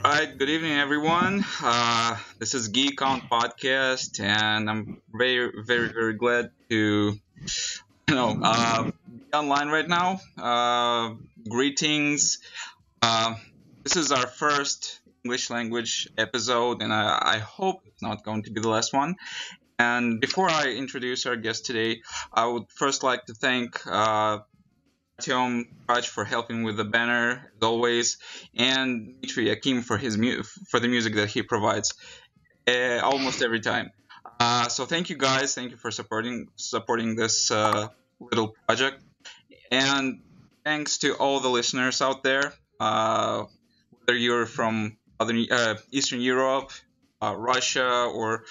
Alright, good evening everyone. This is GeekOn podcast, and I'm very glad to be online right now. Greetings. This is our first English language episode, and I hope it's not going to be the last one. And before I introduce our guest today, I would first like to thank Raj for helping with the banner as always, and Dmitry Akim for the music that he provides almost every time. So thank you guys, thank you for supporting this little project, and thanks to all the listeners out there, whether you're from Eastern Europe, Russia, or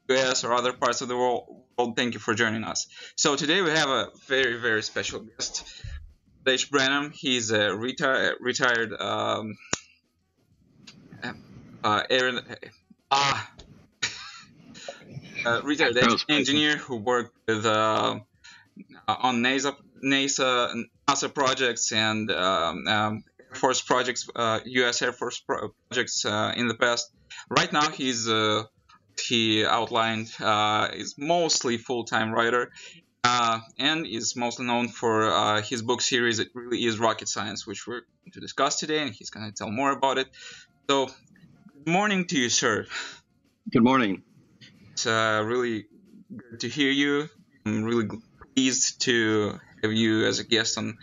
US or other parts of the world. Thank you for joining us. So today we have a very special guest, Branham. He's a retired engineer who worked with on NASA projects and Air Force projects, U.S. Air Force projects in the past. Right now he outlined is mostly full-time writer, and is mostly known for his book series. It really is rocket science, which we're going to discuss today, and he's going to tell more about it. So, good morning to you, sir. Good morning. It's really good to hear you. I'm really pleased to have you as a guest on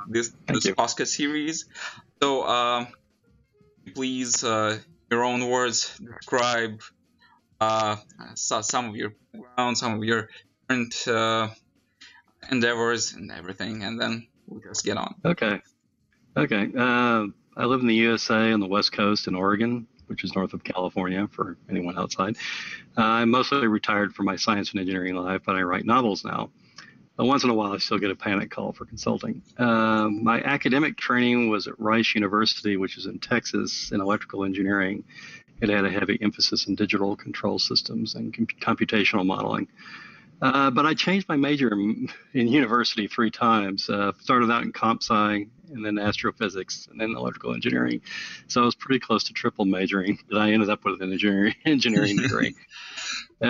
this podcast series. So, please, your own words, describe some of your background, some of your current endeavors and everything, and then we'll just get on. Okay. I live in the USA on the West Coast in Oregon, which is north of California for anyone outside. I'm mostly retired from my science and engineering life, but I write novels now. Once in a while, I still get a panic call for consulting. My academic training was at Rice University, which is in Texas, in electrical engineering. It had a heavy emphasis in digital control systems and computational modeling. But I changed my major in university 3 times. Started out in comp sci, and then astrophysics, and then electrical engineering. So I was pretty close to triple majoring, but I ended up with an engineering degree. It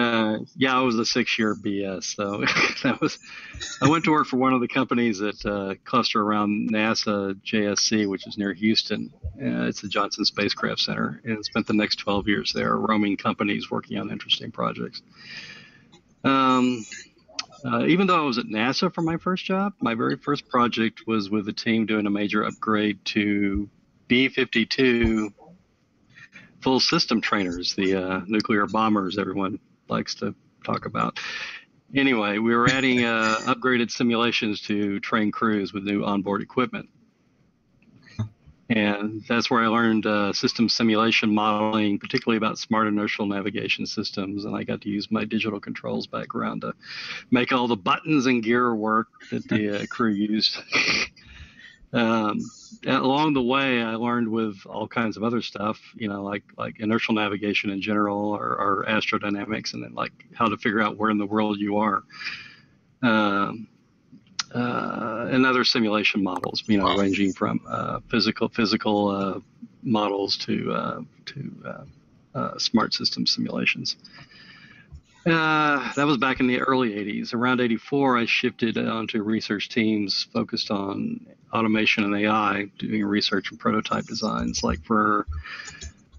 was a 6-year BS. So I went to work for one of the companies that cluster around NASA JSC, which is near Houston. It's the Johnson Spacecraft Center, and spent the next 12 years there, roaming companies working on interesting projects. Even though I was at NASA for my first job, my very first project was with a team doing a major upgrade to B-52 full system trainers, the nuclear bombers everyone likes to talk about. Anyway, we were adding upgraded simulations to train crews with new onboard equipment. And that's where I learned system simulation modeling, particularly about smart inertial navigation systems. And I got to use my digital controls background to make all the buttons and gear work that the crew used. Along the way, I learned with all kinds of other stuff, like inertial navigation in general, or astrodynamics, and then like how to figure out where in the world you are. And other simulation models, ranging from physical models to smart system simulations. That was back in the early 80s. Around 84, I shifted onto research teams focused on automation and AI, doing research and prototype designs. Like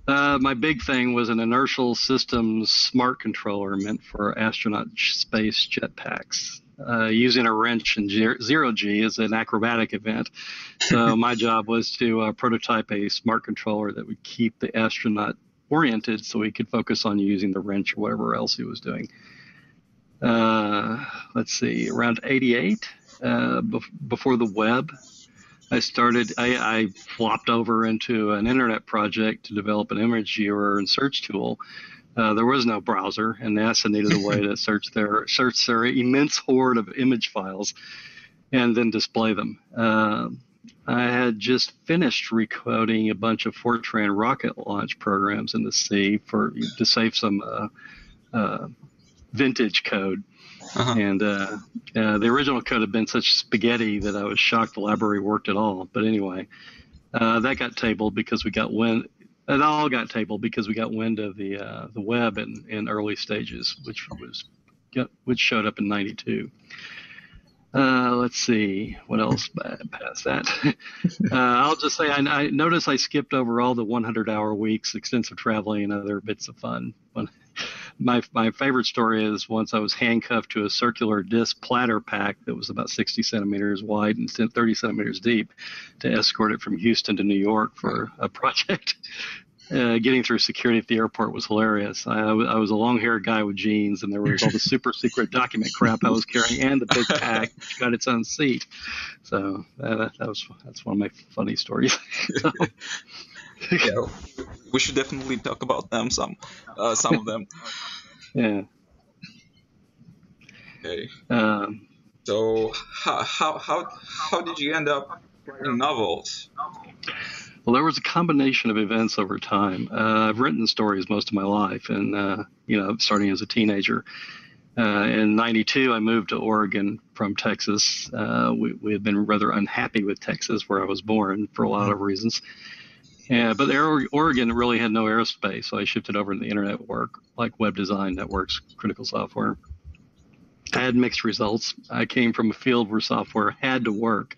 my big thing was an inertial systems smart controller meant for astronaut space jetpacks. Using a wrench and zero G is an acrobatic event. So my job was to prototype a smart controller that would keep the astronaut oriented, so he could focus on using the wrench or whatever else he was doing. Let's see, around 88, before the web, I flopped over into an internet project to develop an image viewer and search tool. There was no browser, and NASA needed a way to search their immense horde of image files and then display them. I had just finished recoding a bunch of Fortran rocket launch programs in the C to save some vintage code. And the original code had been such spaghetti that I was shocked the library worked at all. But anyway, that got tabled because we got wind. It all got tabled because we got wind of the web in early stages, which showed up in '92. Let's see what else past that. I'll just say I noticed I skipped over all the 100-hour weeks, extensive traveling, and other bits of fun. My favorite story is once I was handcuffed to a circular disc platter pack that was about 60 centimeters wide and 30 centimeters deep to escort it from Houston to New York for a project. Getting through security at the airport was hilarious. I was a long-haired guy with jeans, and there was all the super secret document crap I was carrying, and the big pack which got its own seat. So that's one of my funny stories. So. Yeah, we should definitely talk about them. Some of them. Yeah. Okay. So how did you end up writing novels? Well, there was a combination of events over time. I've written stories most of my life, and starting as a teenager. In '92, I moved to Oregon from Texas. We had been rather unhappy with Texas, where I was born, for a lot of reasons. But Oregon really had no aerospace, so I shifted over to the internet work, like web design, networks, critical software. I had mixed results. I came from a field where software had to work.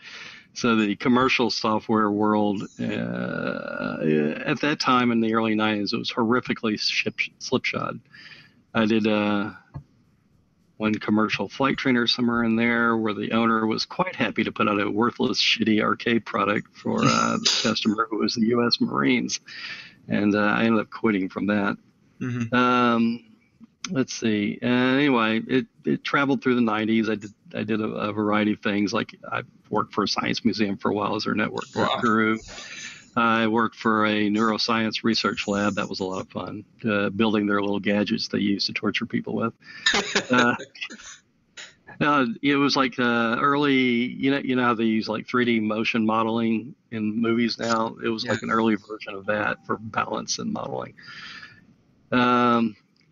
So the commercial software world, at that time in the early 90s, it was horrifically slipshod. I did one commercial flight trainer somewhere in there where the owner was quite happy to put out a worthless, shitty arcade product for the customer, who was the U.S. Marines. And I ended up quitting from that. Mm-hmm. Let's see. Anyway, it traveled through the 90s. I did a variety of things. Like I worked for a science museum for a while as their network guru. I worked for a neuroscience research lab. That was a lot of fun, building their little gadgets they use to torture people with. It was like early, you know how they use like 3D motion modeling in movies now? It was like an early version of that for balance and modeling.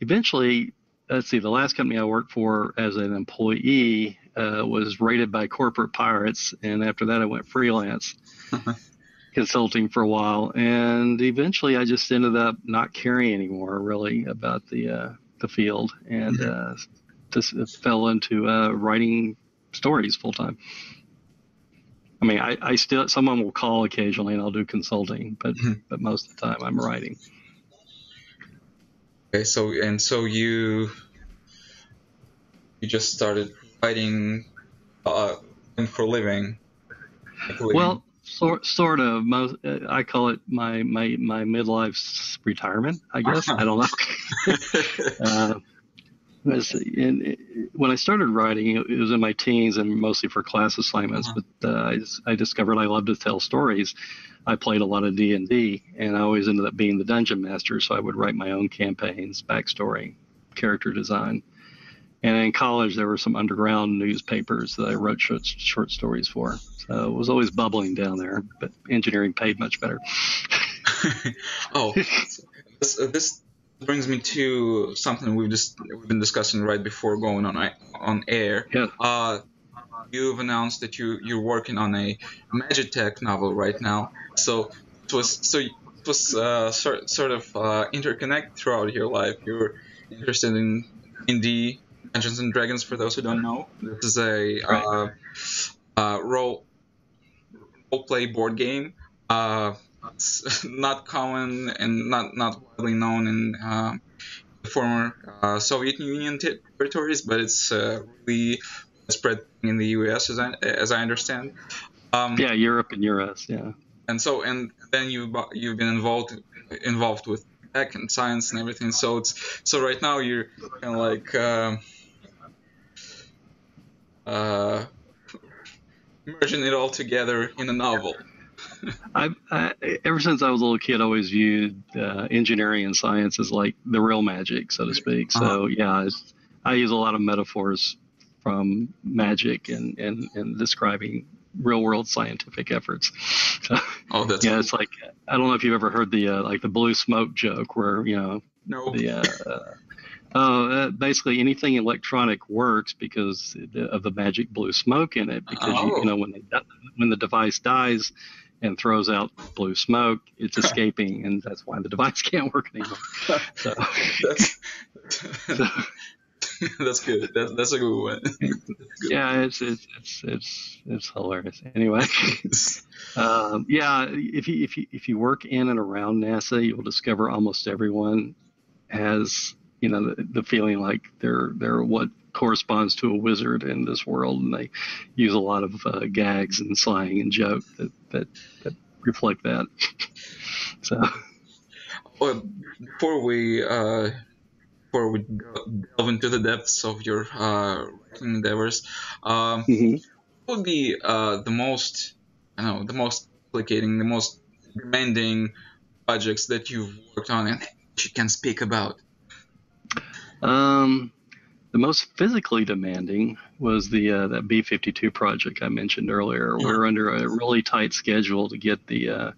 Eventually, let's see, the last company I worked for as an employee was raided by corporate pirates, and after that I went freelance consulting for a while, and eventually I just ended up not caring anymore really about the field, and just fell into writing stories full time. I mean, I still, someone will call occasionally and I'll do consulting, but most of the time I'm writing. Okay, so you just started writing for a living. Well, sort of. I call it my midlife retirement, I guess. I don't know. When I started writing, it was in my teens and mostly for class assignments. But I discovered I loved to tell stories. I played a lot of D&D, and I always ended up being the dungeon master. So I would write my own campaigns, backstory, character design. And in college, there were some underground newspapers that I wrote short stories for. So it was always bubbling down there, but engineering paid much better. Oh, this brings me to something we've been discussing right before going on air. Yeah. You've announced that you're working on a Magitech novel right now. So it was sort of interconnected throughout your life. You're interested in D&D, Dungeons and Dragons. For those who don't know, this is a role play board game. It's not common and not widely known in the former Soviet Union territories, but it's really spread in the U.S. as I understand. Europe and U.S. Yeah. And then you've been involved with tech and science and everything. So right now you're kind of like uh, merging it all together in a novel. Ever since I was a little kid, I always viewed engineering and science as like the real magic, so to speak. Uh-huh. So yeah, I use a lot of metaphors from magic and describing real world scientific efforts. So Oh, that's yeah, cool. it's like I don't know if you've ever heard the like the blue smoke joke, where Nope. the basically anything electronic works because of the magic blue smoke in it. Because you Oh, know when the device dies and throws out blue smoke, it's escaping, and that's why the device can't work anymore. So, that's so that's good. That's a good one. That's a good one. yeah, it's hilarious. Anyway, yeah, if you work in and around NASA, you'll discover almost everyone has the feeling like they're what corresponds to a wizard in this world, and they use a lot of gags and slang and joke that reflect that. So Well, before we uh, delve into the depths of your writing endeavors, mhm. what would be the most, I don't know, the most complicating, the most demanding projects that you've worked on and you can speak about? um, the most physically demanding was the that B-52 project I mentioned earlier. We Uh-huh. were under a really tight schedule to get the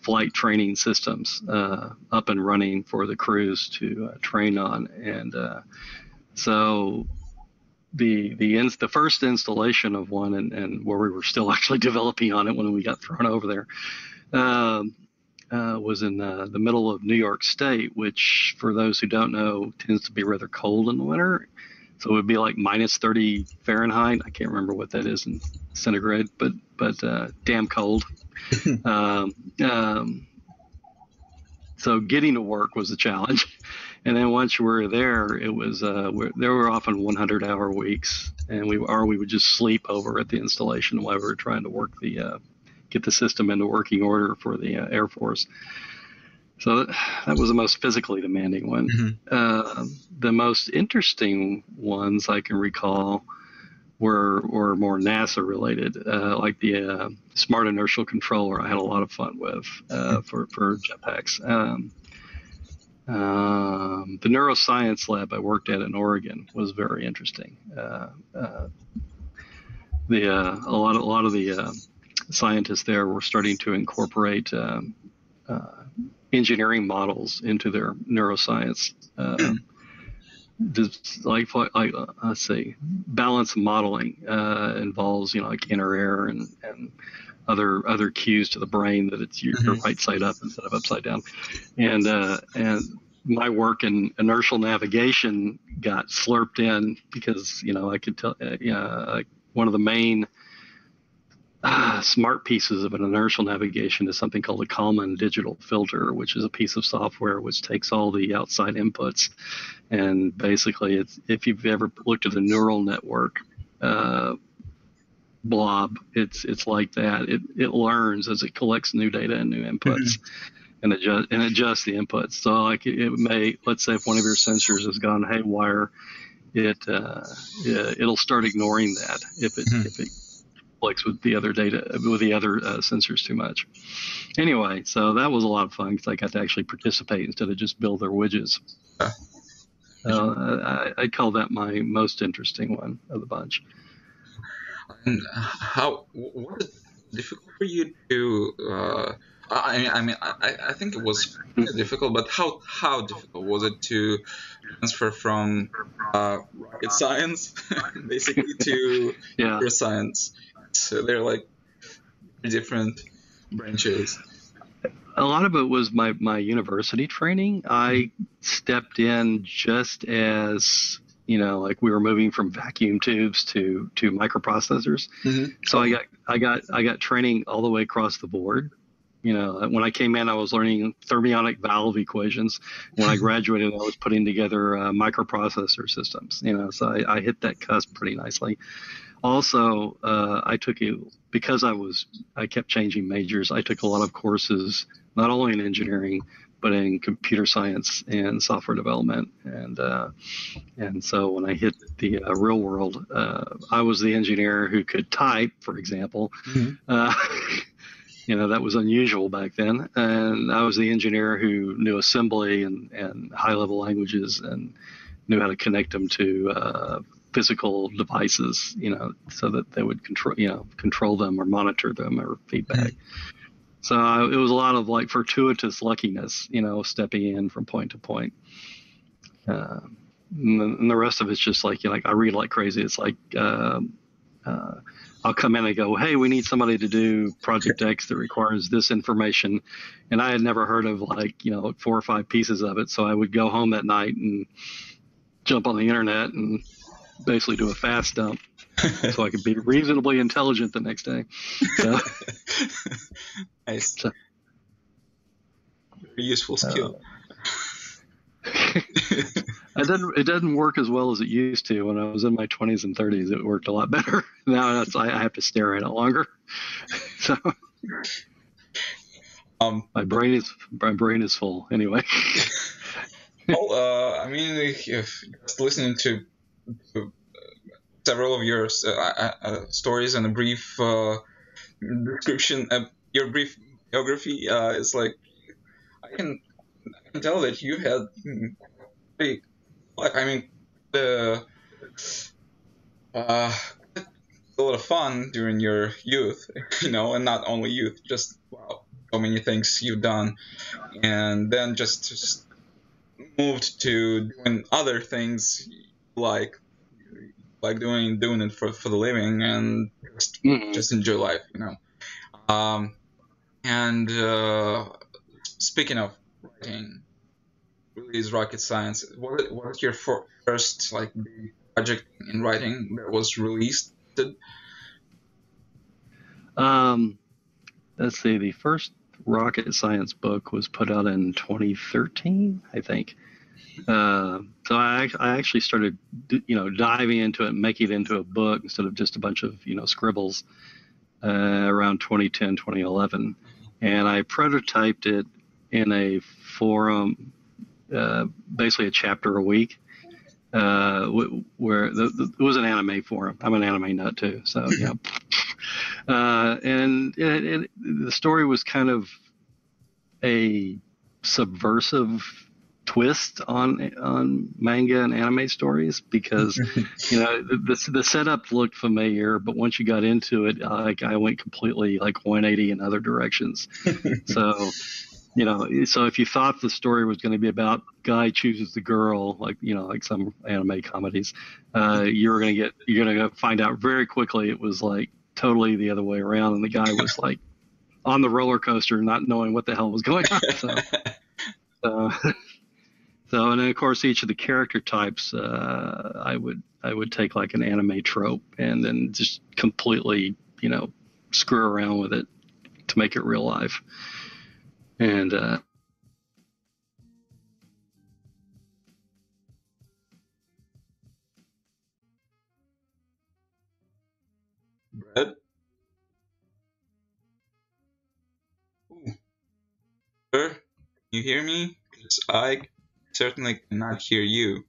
flight training systems up and running for the crews to train on, and so the first installation of one, and where we were still actually developing on it when we got thrown over there, um, was in the middle of New York State, which, for those who don't know, tends to be rather cold in the winter. So it would be like minus 30 Fahrenheit. I can't remember what that is in centigrade, but damn cold. Um, um, so getting to work was a challenge. And then once we were there, it was there were often 100-hour weeks, and we would just sleep over at the installation while we were trying to work get the system into working order for the Air Force. So that was the most physically demanding one. Mhm. The most interesting ones I can recall were more NASA related, like the Smart Inertial Controller. I had a lot of fun with for jetpacks. The neuroscience lab I worked at in Oregon was very interesting. A lot of the scientists there were starting to incorporate uh, engineering models into their neuroscience. Let's see, balance modeling involves like inner air and other cues to the brain that it's you're Mhm. right side up instead of upside down, and my work in inertial navigation got slurped in because I could tell one of the main smart pieces of an inertial navigation is something called a Kalman digital filter, which is a piece of software which takes all the outside inputs, and basically if you've ever looked at a neural network uh, blob, it's like that. It learns as it collects new data and new inputs, Mhm. and adjusts the inputs. So like it may, let's say if one of your sensors has gone haywire, it'll start ignoring that if it conflicts with the other data with the other sensors too much. Anyway, so that was a lot of fun because I got to actually participate instead of just build their widgets. Uh, I call that my most interesting one of the bunch. And how was it difficult for you to? I think it was difficult, but how difficult was it to transfer from rocket science basically to Yeah, computer science? So they're like different branches. a lot of it was my university training. I stepped in just as like we were moving from vacuum tubes to microprocessors. Mm-hmm. So Okay. I got training all the way across the board. When I came in, I was learning thermionic valve equations. When I graduated, I was putting together microprocessor systems. So I hit that cusp pretty nicely. Also, I took it because I kept changing majors. I took a lot of courses, not only in engineering, but in computer science and software development. And so when I hit the real world, I was the engineer who could type, for example. That was unusual back then. And I was the engineer who knew assembly and high-level languages and knew how to connect them to physical devices, so that they would control them or monitor them or feedback. So it was a lot of like fortuitous luckiness, stepping in from point to point. And the rest of it's just like, I read like crazy. It's like, I'll come in and go, hey, we need somebody to do project X that requires this information. And I had never heard of 4 or 5 pieces of it. So I would go home that night and jump on the internet and basically do a fast dump so I could be reasonably intelligent the next day. So, nice. Very useful skill. It doesn't work as well as it used to. When I was in my 20s and 30s, it worked a lot better. Now I have to stare at it longer. So my brain is full anyway. Well, I mean, if just listening to several of your stories and a brief description, your brief biography, it's like I can tell that you had a lot of fun during your youth, and not only youth, just so many things you've done, and then just moved to doing other things like doing it for the living and just enjoy life, and speaking of writing, really is rocket science. What was your first big project in writing that was released? Let's see. The first rocket science book was put out in 2013, I think. So I actually started, diving into it and making it into a book instead of just a bunch of, scribbles around 2010, 2011. And I prototyped it in a forum, basically a chapter a week, where it was an anime forum. I'm an anime nut too. So, and the story was kind of a subversive twist on manga and anime stories because the setup looked familiar, but once you got into it, I went completely 180 in other directions. So so if you thought the story was going to be about guy chooses the girl, like some anime comedies, you're gonna find out very quickly it was totally the other way around, and the guy was on the roller coaster, not knowing what the hell was going on. So, and then of course each of the character types, I would take an anime trope and then just completely, screw around with it to make it real life. And Brad? Sir, can you hear me? Because I certainly cannot hear you.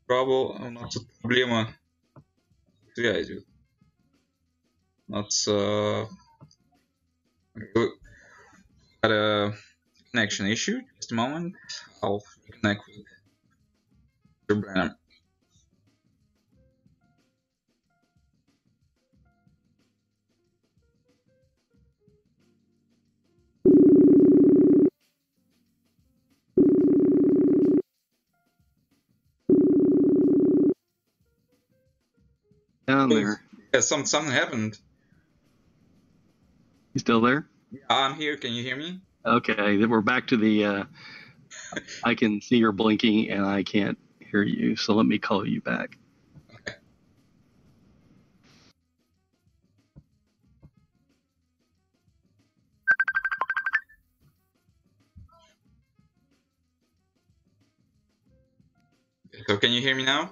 У нас тут проблема с связью. У нас got a connection issue. Just a moment. I'll connect with Mr. Branham. down there. Yeah, something happened. You still there? Yeah, I'm here. Can you hear me? Okay, we're back to the I can see you're blinking and I can't hear you, so let me call you back. Okay. So can you hear me now?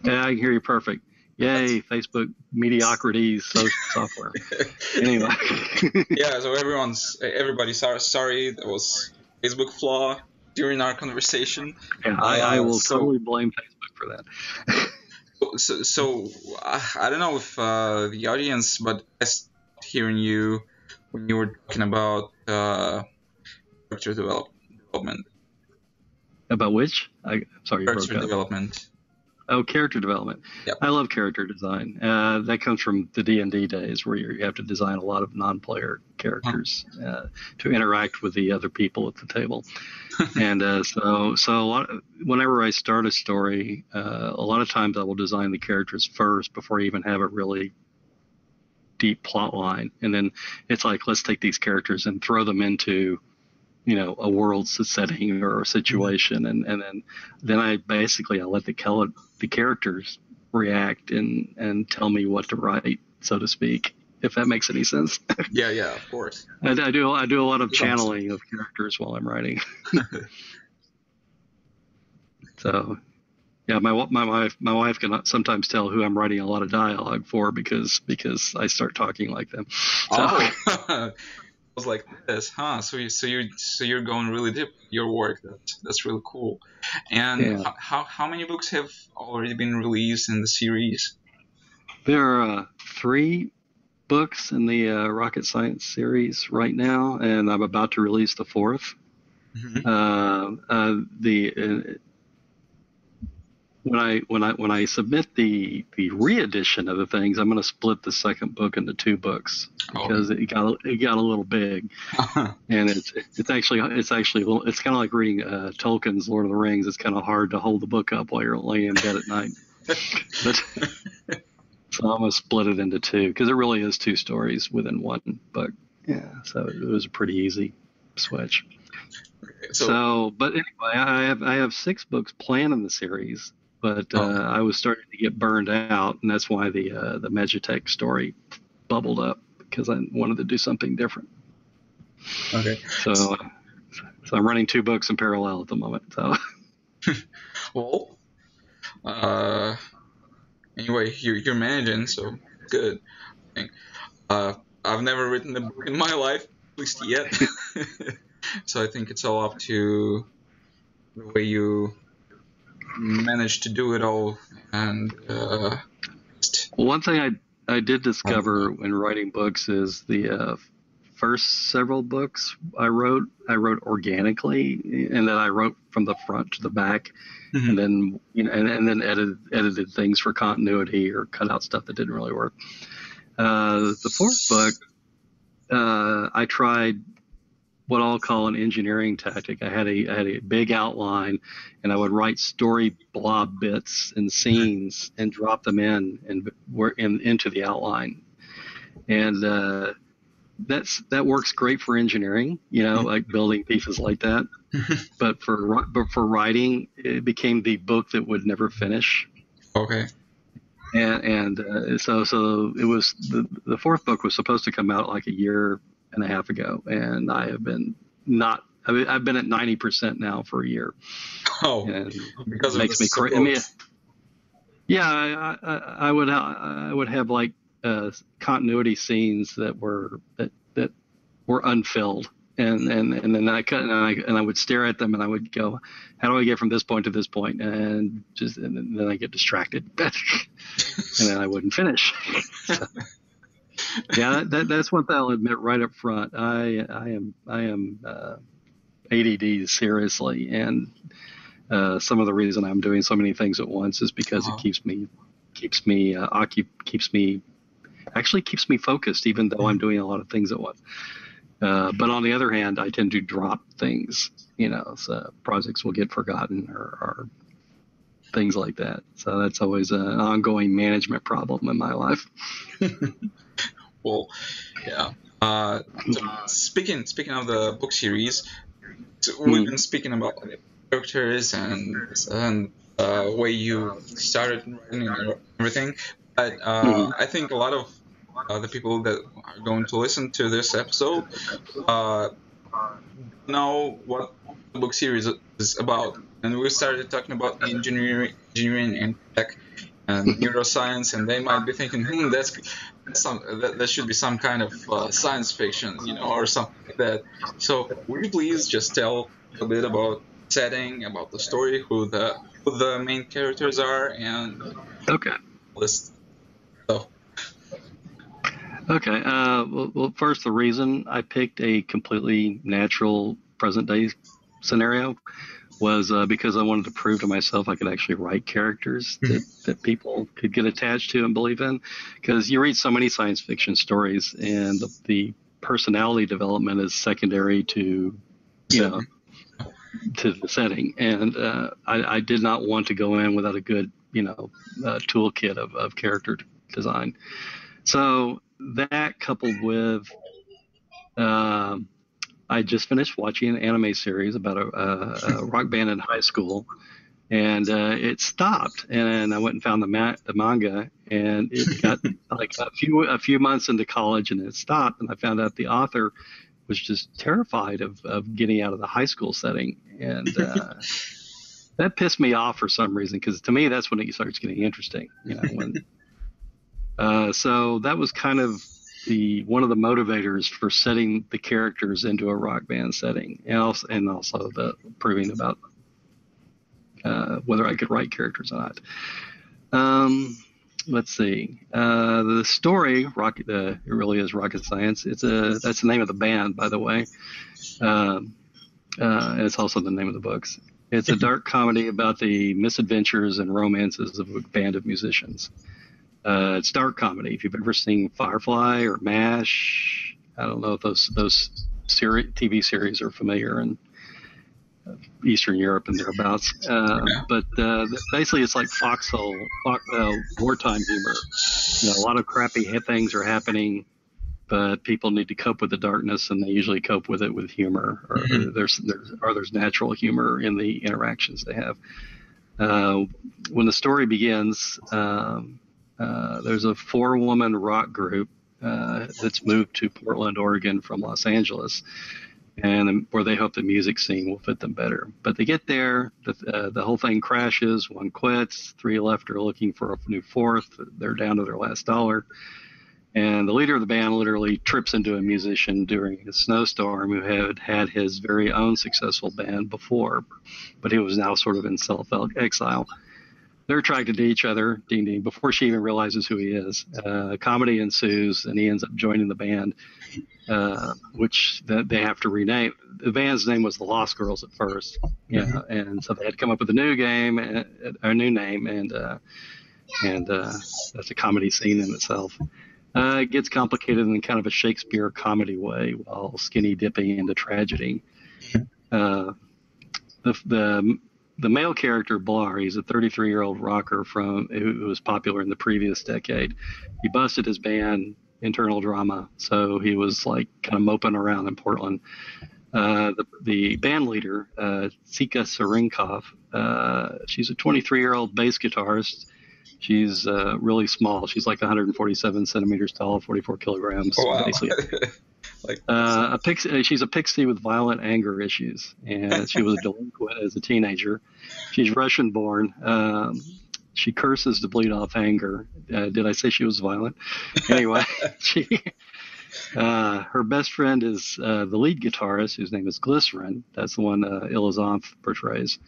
Yeah, I can hear you perfect. Yay, Facebook mediocrity software. Anyway. Yeah, so everybody sorry that was Facebook flaw during our conversation. Yeah, I will So totally blame Facebook for that. I don't know if the audience, but I stopped hearing you when you were talking about character development. About which? I'm sorry, you broke Character up. development. Oh, character development. Yep. I love character design. That comes from the D&D days where you have to design a lot of non-player characters to interact with the other people at the table. And whenever I start a story, a lot of times I will design the characters first before I even have a really deep plot line. And then it's like, let's take these characters and throw them into a world setting or a situation, and then I let the characters react and tell me what to write, so to speak, if that makes any sense. Yeah, of course. I do a lot of channeling of characters while I'm writing. So yeah, my wife can sometimes tell who I'm writing a lot of dialogue for because I start talking like them. So, oh. Was like this, huh? So you're going really deep in your work. That's really cool. And yeah. how many books have already been released in the series? There are 3 books in the rocket science series right now, and I'm about to release the 4th. Mm-hmm. When I submit the re-edition of the things, I'm going to split the second book into 2 books because it got a little big, and it's actually kind of like reading Tolkien's Lord of the Rings. It's kind of hard to hold the book up while you're laying in bed at night. So I'm going to split it into 2 because it really is 2 stories within one book. Yeah, so it was a pretty easy switch. So, but anyway, I have 6 books planned in the series, but I was starting to get burned out, and that's why the Magitech story bubbled up, because I wanted to do something different. Okay. So I'm running 2 books in parallel at the moment. So. Well, anyway, you're managing, so good. I've never written a book in my life, at least yet. So I think it's all up to the way you manage to do it all. And one thing I did discover when writing books is the first several books I wrote organically, and then I wrote from the front to the back, mm-hmm. and then and then edited things for continuity or cut out stuff that didn't really work. The 4th book, I tried what I'll call an engineering tactic. I had a big outline, and I would write story blob bits and scenes and drop them into the outline, and that works great for engineering, like building pieces like that. But for writing, it became the book that would never finish. Okay. And so it was the 4th book was supposed to come out like a year and a half ago, and I have been I've been at 90% now for a year. Oh, and because it makes me crazy. Yeah, I would have like continuity scenes that were unfilled, and then I would stare at them and I would go, how do I get from this point to this point? And then I get distracted, and then I wouldn't finish. So, yeah, that's one thing I'll admit right up front. I am ADD seriously, and some of the reason I'm doing so many things at once is because it keeps me focused, even though I'm doing a lot of things at once. But on the other hand, I tend to drop things, so projects will get forgotten or things like that. So that's always an ongoing management problem in my life. Well, yeah. So speaking of the book series, we've been speaking about characters and way you started writing and everything. But I think a lot of the people that are going to listen to this episode know what the book series is about. and we started talking about engineering and tech and neuroscience, and they might be thinking, that should be some kind of science fiction, or something like that. So would you please just tell a bit about setting, about the story, who the main characters are, and Okay. this stuff? Okay. Well, first, the reason I picked a completely natural present day scenario was because I wanted to prove to myself I could actually write characters that people could get attached to and believe in. Because you read so many science fiction stories, and the personality development is secondary to, to the setting. And I did not want to go in without a good, toolkit of character design. So that coupled with I just finished watching an anime series about a rock band in high school, and it stopped. And I went and found the manga, and it got like a few months into college, and it stopped. And I found out the author was just terrified of getting out of the high school setting, and that pissed me off for some reason, because to me that's when it starts getting interesting. So that was kind of one of the motivators for setting the characters into a rock band setting, and also the proving about whether I could write characters or not. Let's see. The story, it really is rocket science. That's the name of the band, by the way. And it's also the name of the books. It's a dark comedy about the misadventures and romances of a band of musicians. It's dark comedy. If you've ever seen Firefly or MASH, I don't know if those TV series are familiar in Eastern Europe and thereabouts. But basically, it's like foxhole wartime humor. A lot of crappy things are happening, but people need to cope with the darkness, and they usually cope with it with humor, or there's natural humor in the interactions they have. When the story begins, there's a 4-woman rock group that's moved to Portland, Oregon from Los Angeles, and where they hope the music scene will fit them better. But they get there, the whole thing crashes, one quits, 3 left are looking for a new 4th, they're down to their last dollar. And the leader of the band literally trips into a musician during a snowstorm who had his very own successful band before, but he was now sort of in self-exile. They're attracted to each other, ding ding, before she even realizes who he is. Comedy ensues, and he ends up joining the band, which they have to rename. The band's name was the Lost Girls at first, and so they had to come up with a new name, and that's a comedy scene in itself. It gets complicated in kind of a Shakespeare comedy way, while skinny dipping into tragedy. The male character, Blar, he's a 33-year-old rocker who was popular in the previous decade. He busted his band, internal drama, so he was like kind of moping around in Portland. The band leader, Tsika Sarinkov, she's a 23-year-old bass guitarist. She's really small. She's like 147 centimeters tall, 44 kilograms. Oh, wow. She's a pixie with violent anger issues, and she was a delinquent as a teenager. She's Russian-born. She curses to bleed off anger. Did I say she was violent? Anyway, her best friend is the lead guitarist, whose name is Glycerin. That's the one Ilizonth portrays.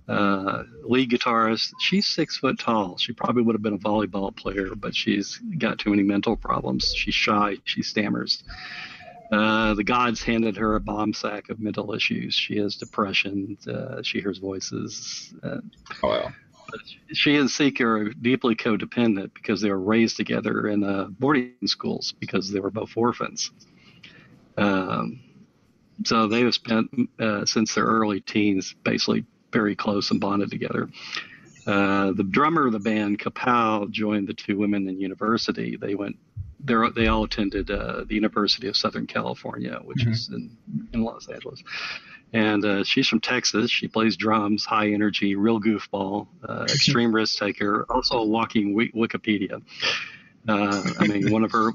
Lead guitarist. She's 6 foot tall. She probably would have been a volleyball player, but she's got too many mental problems. She's shy. She stammers. The gods handed her a bomb sack of mental issues. She has depression. She hears voices. Wow. She and Sika are deeply codependent because they were raised together in boarding schools because they were both orphans. So they have spent, since their early teens, basically very close and bonded together. The drummer of the band, Kapow, joined the 2 women in university. They all attended the University of Southern California, which is in Los Angeles. And she's from Texas. She plays drums, high energy, real goofball, extreme risk taker, also a walking Wikipedia. I mean, one of her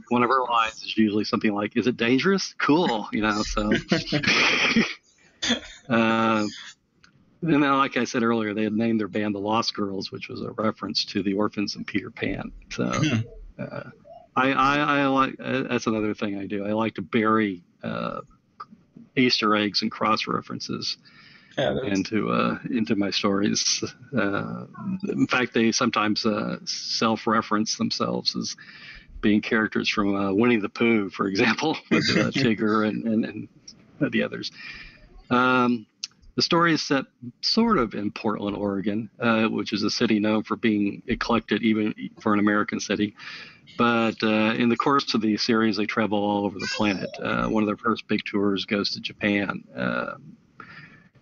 lines is usually something like, "Is it dangerous? Cool," So. And then, like I said earlier, they had named their band the Lost Girls, which was a reference to the orphans in Peter Pan. So uh, I like that's another thing I do. I like to bury Easter eggs and cross references into my stories. In fact, they sometimes self-reference themselves as being characters from Winnie the Pooh, for example, with Tigger and the others. The story is set sort of in Portland, Oregon, which is a city known for being eclectic, even for an American city. But in the course of the series, they travel all over the planet. One of their first big tours goes to Japan.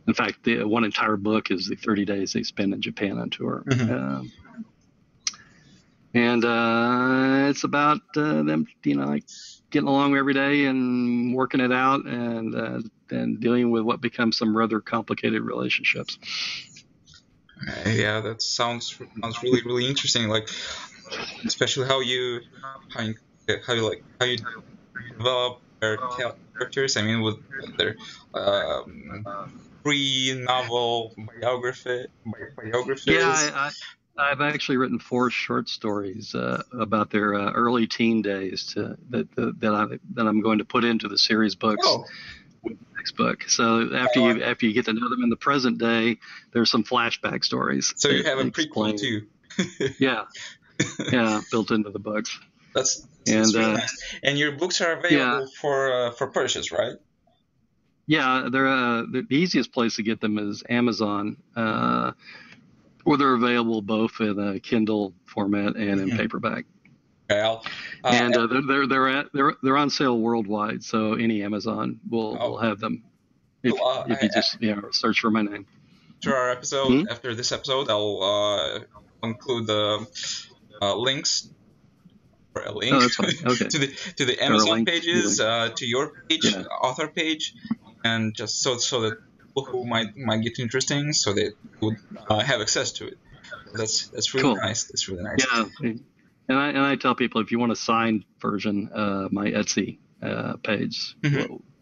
In fact, one entire book is the 30 days they spend in Japan on tour. And it's about them, like getting along every day and working it out and dealing with what becomes some rather complicated relationships. Yeah, that sounds really, really interesting. Like, especially how you develop their characters. I mean, with their pre-novel biographies. Yeah, I've actually written 4 short stories about their early teen days that I'm going to put into the series books. Oh. With the next book. So after you get to know them in the present day, there's some flashback stories. So you have a prequel too. Yeah, built into the books. That's really nice. And your books are available for purchase, right? Yeah, they're the easiest place to get them is Amazon, or they're available both in a Kindle format and in paperback. Okay, and they're on sale worldwide, so any Amazon will have them. If you just search for my name. After our episode, after this episode, I'll include the links. A link that's fine. Okay. to the Amazon pages, to your page, author page, and just so that people who might get interesting, so they would have access to it. That's really nice. That's really nice. Yeah. And I tell people, if you want a signed version, my Etsy page,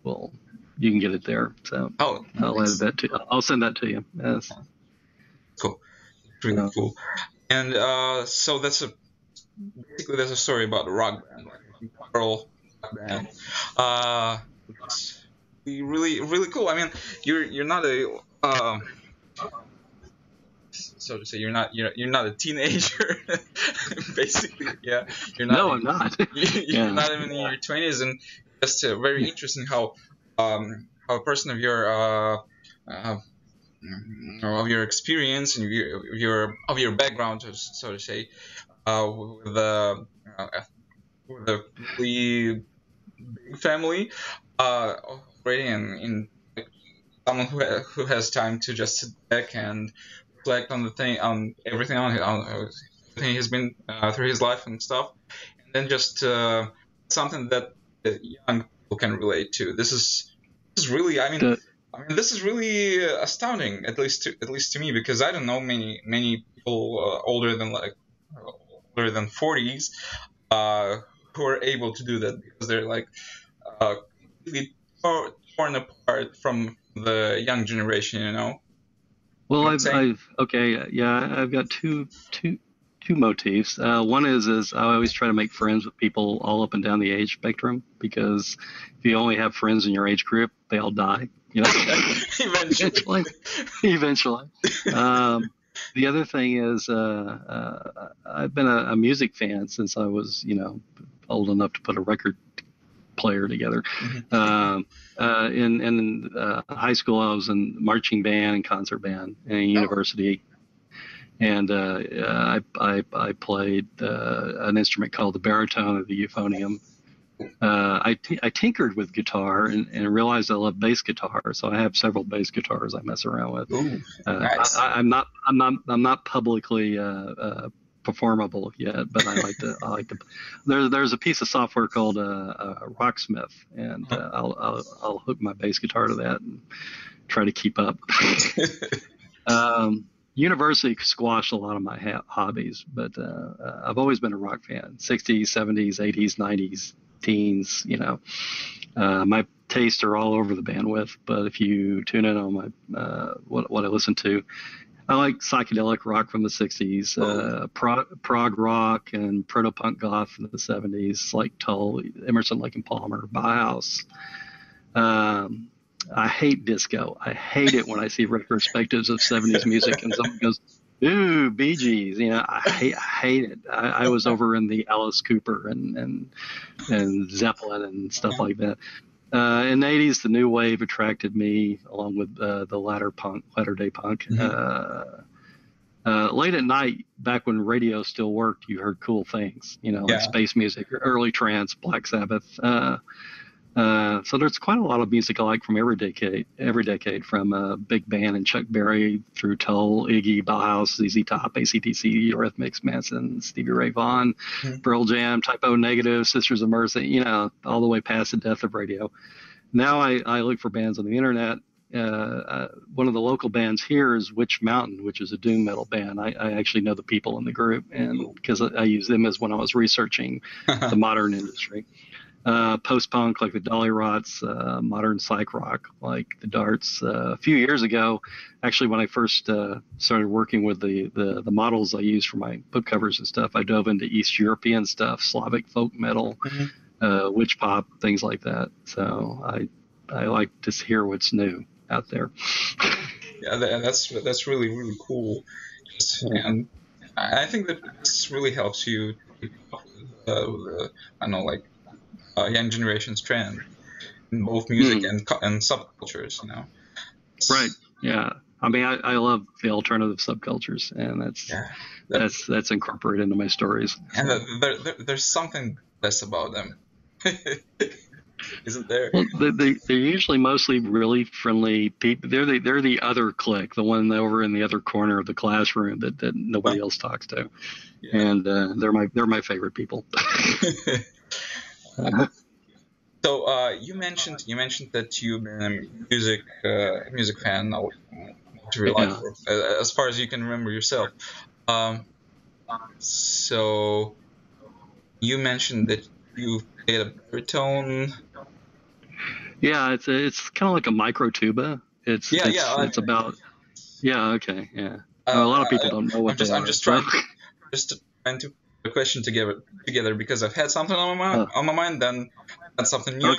well, you can get it there. So I'll add that I'll send that to you. Yes. Cool. Really cool. And so basically that's a story about a rock band, like a girl rock band. It's really, really cool. I mean, you're not a so to say, you're not a teenager, basically. Yeah, you're not. No, I'm not. You're not even in your 20s, and just very interesting how a person of your experience and of your background, so to say, with a really big family, already in someone who has time to just sit back and reflect on everything everything he's been through his life and stuff, and then just something that young people can relate to. This is really, this is really astounding, at least to me, because I don't know many people older than 40s who are able to do that, because they're like completely torn apart from the young generation, you know. Well, I've got two motifs. One is I always try to make friends with people all up and down the age spectrum, because if you only have friends in your age group, they all die. You know, eventually. The other thing is I've been a music fan since I was old enough to put a record player together. In high school, I was in marching band and concert band, and university, and I played an instrument called the baritone or the euphonium. I tinkered with guitar and realized I love bass guitar, so I have several bass guitars I mess around with. Ooh, nice. I'm not publicly performable yet, but I like to. There's a piece of software called Rocksmith, and I'll hook my bass guitar to that and try to keep up. University squashed a lot of my hobbies, but I've always been a rock fan. 60s, 70s, 80s, 90s, teens. My tastes are all over the bandwidth, but if you tune in on my what I listen to, I like psychedelic rock from the 60s, prog rock and proto-punk goth from the 70s, like Tull, Emerson, Lake and Palmer, Bauhaus. I hate disco. I hate it when I see retrospectives of 70s music and someone goes, "Ooh, Bee Gees." I hate it. I was over in the Alice Cooper and Zeppelin and stuff like that. In the 80s, the new wave attracted me, along with the latter day punk. Late at night, back when radio still worked, you heard cool things, like space music, early trance, Black Sabbath. So there's quite a lot of music I like from every decade, from Big Band and Chuck Berry through Tull, Iggy, Bauhaus, ZZ Top, AC/DC, Eurythmics, Manson, Stevie Ray Vaughan, Pearl Jam, Type O Negative, Sisters of Mercy, all the way past the death of radio. Now I look for bands on the internet. One of the local bands here is Witch Mountain, which is a doom metal band. I actually know the people in the group, and because I used them as when I was researching the modern industry. Post-punk like the Dolly Rots, modern psych rock like the Darts. A few years ago, actually, when I first started working with the models I use for my book covers and stuff, I dove into East European stuff, Slavic folk metal, witch pop, things like that. So I like to hear what's new out there. Yeah, that's really, really cool. And I think that this really helps you keep up with, I know, like, young generation's trend in both music and subcultures, Right. Yeah. I mean, I love the alternative subcultures, and that's incorporated into my stories. And there's something best about them, isn't there? Well, they're usually mostly really friendly people. They're the other clique, the one over in the other corner of the classroom that nobody else talks to, and they're my favorite people. So you mentioned that you've been a music fan all your life, as far as you can remember yourself. So you mentioned that you played a baritone. Yeah, it's kind of like a micro tuba. It's about. Yeah. Okay. Yeah. A lot of people don't know what they are. I'm just trying to put a question together because I've had something on my mind, then had something new,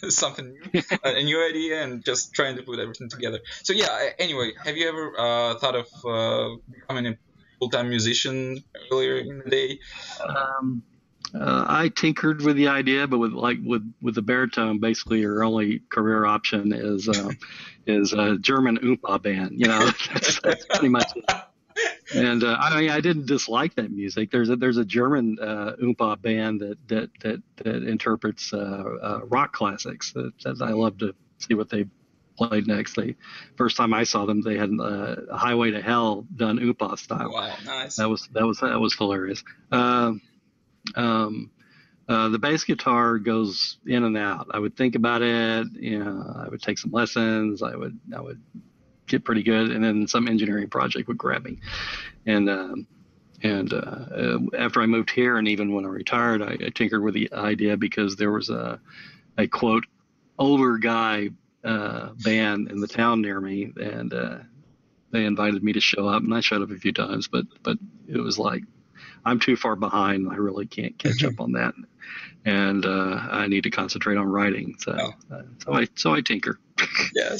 something new, a new idea, and just trying to put everything together. So yeah. Anyway, have you ever thought of becoming a full-time musician earlier in the day? I tinkered with the idea, but with the baritone, basically your only career option is a German Oompa band. That's pretty much it. And I didn't dislike that music. There's a German Oompa band that interprets rock classics. That I love to see what they played next. First time I saw them, they had Highway to Hell done Oompa style. Wow, nice. That was hilarious. The bass guitar goes in and out. I would think about it. I would take some lessons. I would get pretty good, and then some engineering project would grab me. And after I moved here, and even when I retired, I tinkered with the idea because there was a quote older guy band in the town near me, and they invited me to show up, and I showed up a few times, but it was like, I'm too far behind. I really can't catch up on that, and I need to concentrate on writing. So I tinker. Yeah,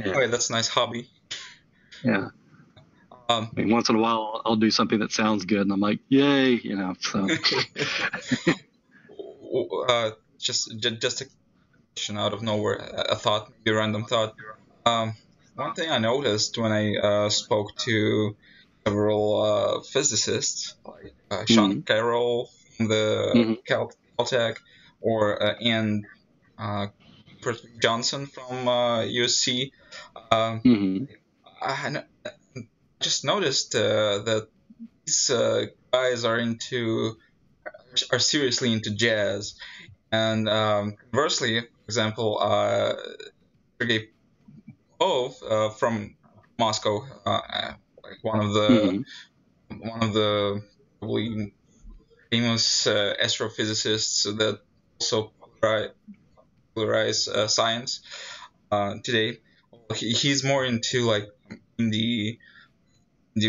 anyway, that's a nice hobby. Yeah. I mean, once in a while, I'll do something that sounds good, and I'm like, yay, So. Just a question out of nowhere, a thought, maybe a random thought. One thing I noticed when I spoke to several physicists, like Sean Carroll from the Caltech, or Ian Johnson from USC, I just noticed that these guys are seriously into jazz, and conversely, for example, Sergei Popov from Moscow, like one of the probably famous astrophysicists that also popularize science today. He's more into like indie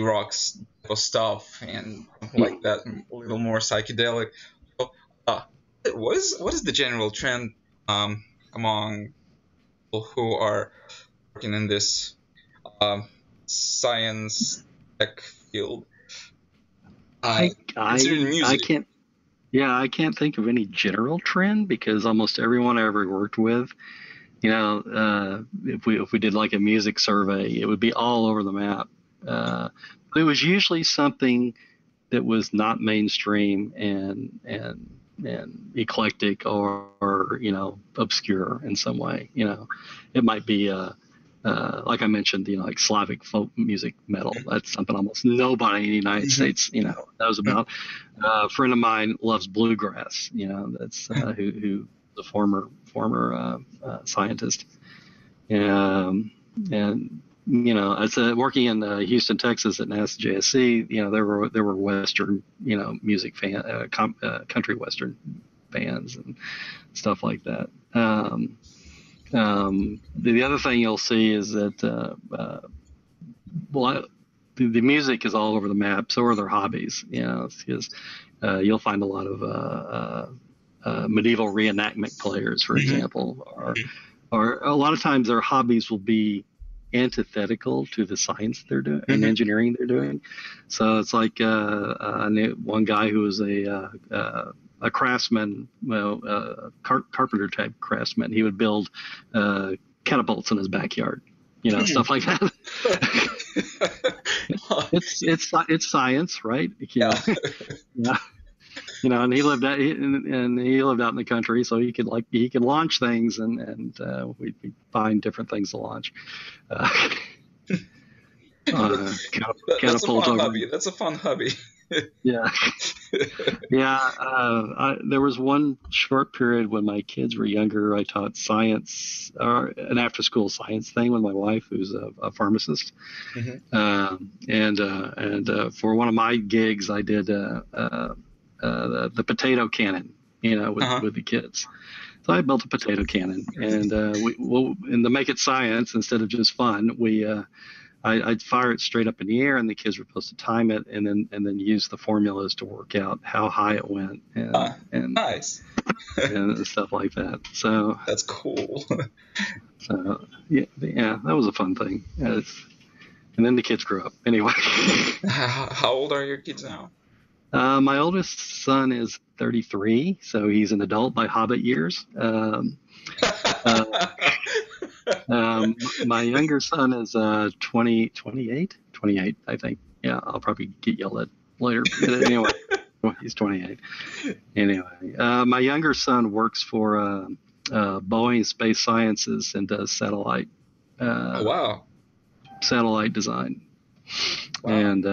rocks type of stuff and like that, a little more psychedelic. So, what is the general trend among people who are working in this um, science tech field? I Considering I music. can't. Yeah, I can't think of any general trend because almost everyone I ever worked with, if we did like a music survey, it would be all over the map. But it was usually something that was not mainstream and eclectic or obscure in some way. It might be like I mentioned, like Slavic folk music metal. That's something almost nobody in the United States, knows about. A friend of mine loves bluegrass. That's who the former scientist. And as working in Houston, Texas at NASA JSC, there were Western, music country Western bands and stuff like that. The other thing you'll see is that the music is all over the map. So are their hobbies. Because you'll find a lot of medieval reenactment players, for example, or a lot of times their hobbies will be antithetical to the science they're doing and engineering they're doing. So it's like I knew one guy who was a craftsman, carpenter type craftsman. He would build catapults in his backyard, stuff like that. It's science, right? Yeah. Yeah. And he lived out in the country, so he could launch things, and we'd find different things to launch. That's a fun hobby. That's a fun hobby. Yeah. Yeah. There was one short period when my kids were younger. I taught science, or an after-school science thing with my wife, who's a pharmacist. And for one of my gigs, I did the potato cannon, with the kids. So I built a potato cannon, and and to make it science instead of just fun, I'd fire it straight up in the air, and the kids were supposed to time it, and then use the formulas to work out how high it went, and nice, and stuff like that. So that's cool. So yeah, that was a fun thing. And then the kids grew up. Anyway, how old are your kids now? My oldest son is 33, so he's an adult by Hobbit years. My younger son is 28, I think. Yeah, I'll probably get yelled at later. But anyway, he's 28. Anyway, my younger son works for Boeing Space Sciences and does satellite. Satellite design. Wow. And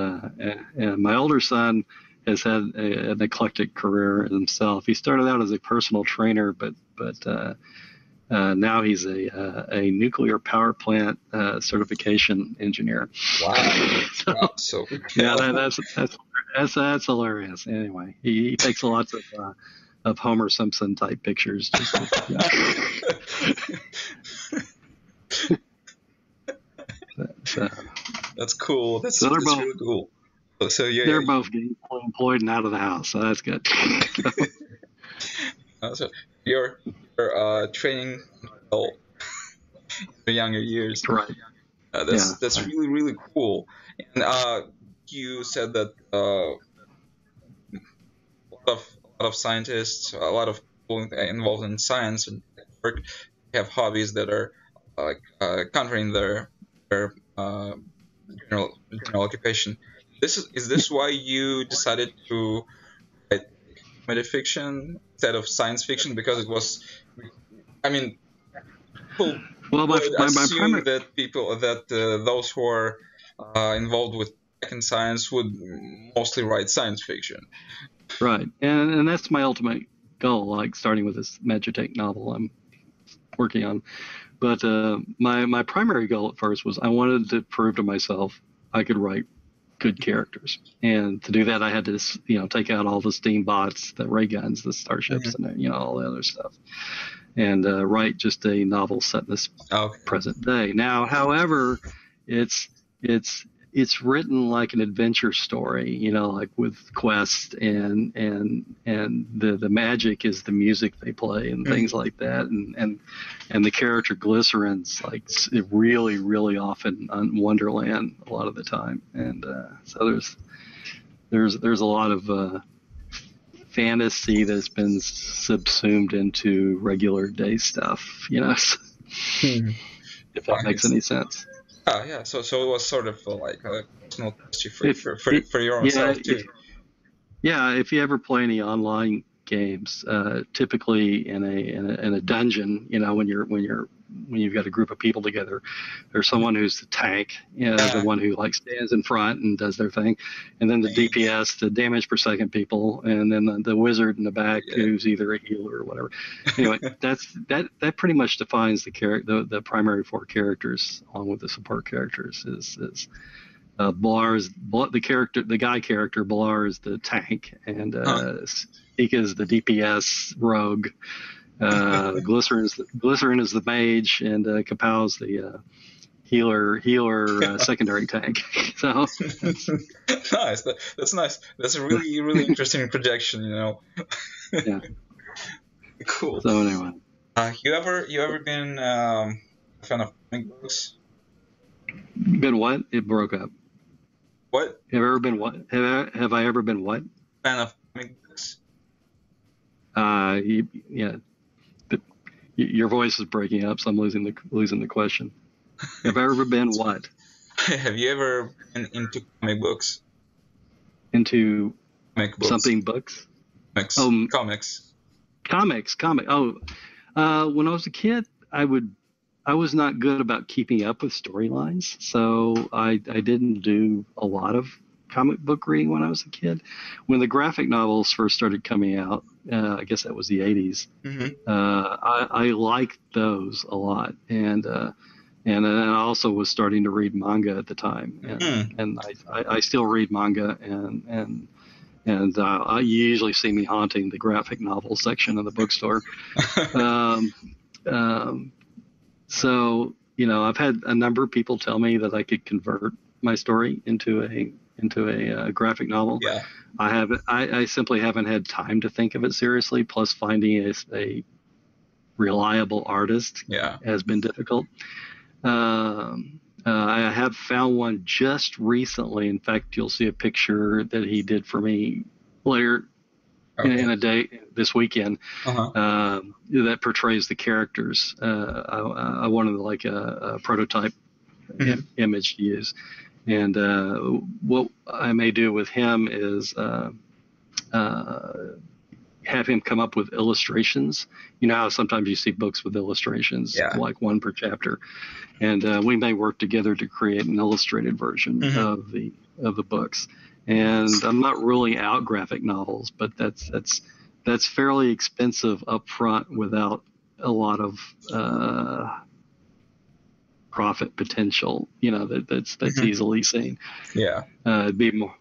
my older son has had an eclectic career himself. He started out as a personal trainer, but now he's a nuclear power plant certification engineer. Wow! So yeah, that's hilarious. Anyway, he takes lots of Homer Simpson type pictures. That's cool. That's really cool. So they're both getting employed and out of the house, so that's good. So you're training adult in your younger years, right? That's really cool. And you said that a lot of scientists, a lot of people involved in science and work have hobbies that are countering their general occupation. Is this why you decided to write comedy fiction instead of science fiction? Because it was, people would assume that those who are involved with tech and science would mostly write science fiction. Right, and that's my ultimate goal. Like starting with this Magitech novel I'm working on. But my primary goal at first was I wanted to prove to myself I could write good characters. And to do that, I had to, take out all the steam bots, the ray guns, the starships, and all the other stuff, and write just a novel set in this present day. Now, however, it's written like an adventure story, like with quests, and the magic is the music they play and things like that, and the character Glycerin's like really, really often on Wonderland a lot of the time, and so there's a lot of fantasy that's been subsumed into regular day stuff, if that makes any sense. Oh, yeah. So it was sort of like a personal history for your own self too. If you ever play any online games, typically in a dungeon, when you've got a group of people together, there's someone who's the tank, the one who like stands in front and does their thing, and then the DPS, the damage per second people, and then the wizard in the back who's either a healer or whatever. Anyway, that pretty much defines the primary four characters, along with the support characters. Is Blar is the guy character. Blar is the tank, and Ika is the DPS rogue. Glycerin is the mage, and Kapow's the healer secondary tank. So nice. That's nice. That's a really, really interesting projection. Yeah. Cool. So anyway, you ever been a fan of comic books? Been what? It broke up. What? Have I ever been what? Have I ever been what? Fan of comic books? Yeah. Your voice is breaking up, so I'm losing the question. Have I ever been what? Have you ever been into comic books? Into comic books. Something books? Comics. Comics. Oh, when I was a kid, I was not good about keeping up with storylines, so I didn't do a lot of comic book reading when I was a kid. When the graphic novels first started coming out, I guess that was the 80s. I liked those a lot, and then I also was starting to read manga at the time, and I still read manga, and you usually see me haunting the graphic novel section of the bookstore. So I've had a number of people tell me that I could convert my story into a graphic novel. Yeah. I simply haven't had time to think of it seriously. Plus, finding a reliable artist has been difficult. I have found one just recently. In fact, you'll see a picture that he did for me later in a day this weekend that portrays the characters. I wanted like a prototype image to use. And what I may do with him is have him come up with illustrations. You know how sometimes you see books with illustrations, like one per chapter, and we may work together to create an illustrated version of the books. And I'm not ruling out graphic novels, but that's fairly expensive up front without a lot of profit potential, that's easily seen. It'd be more,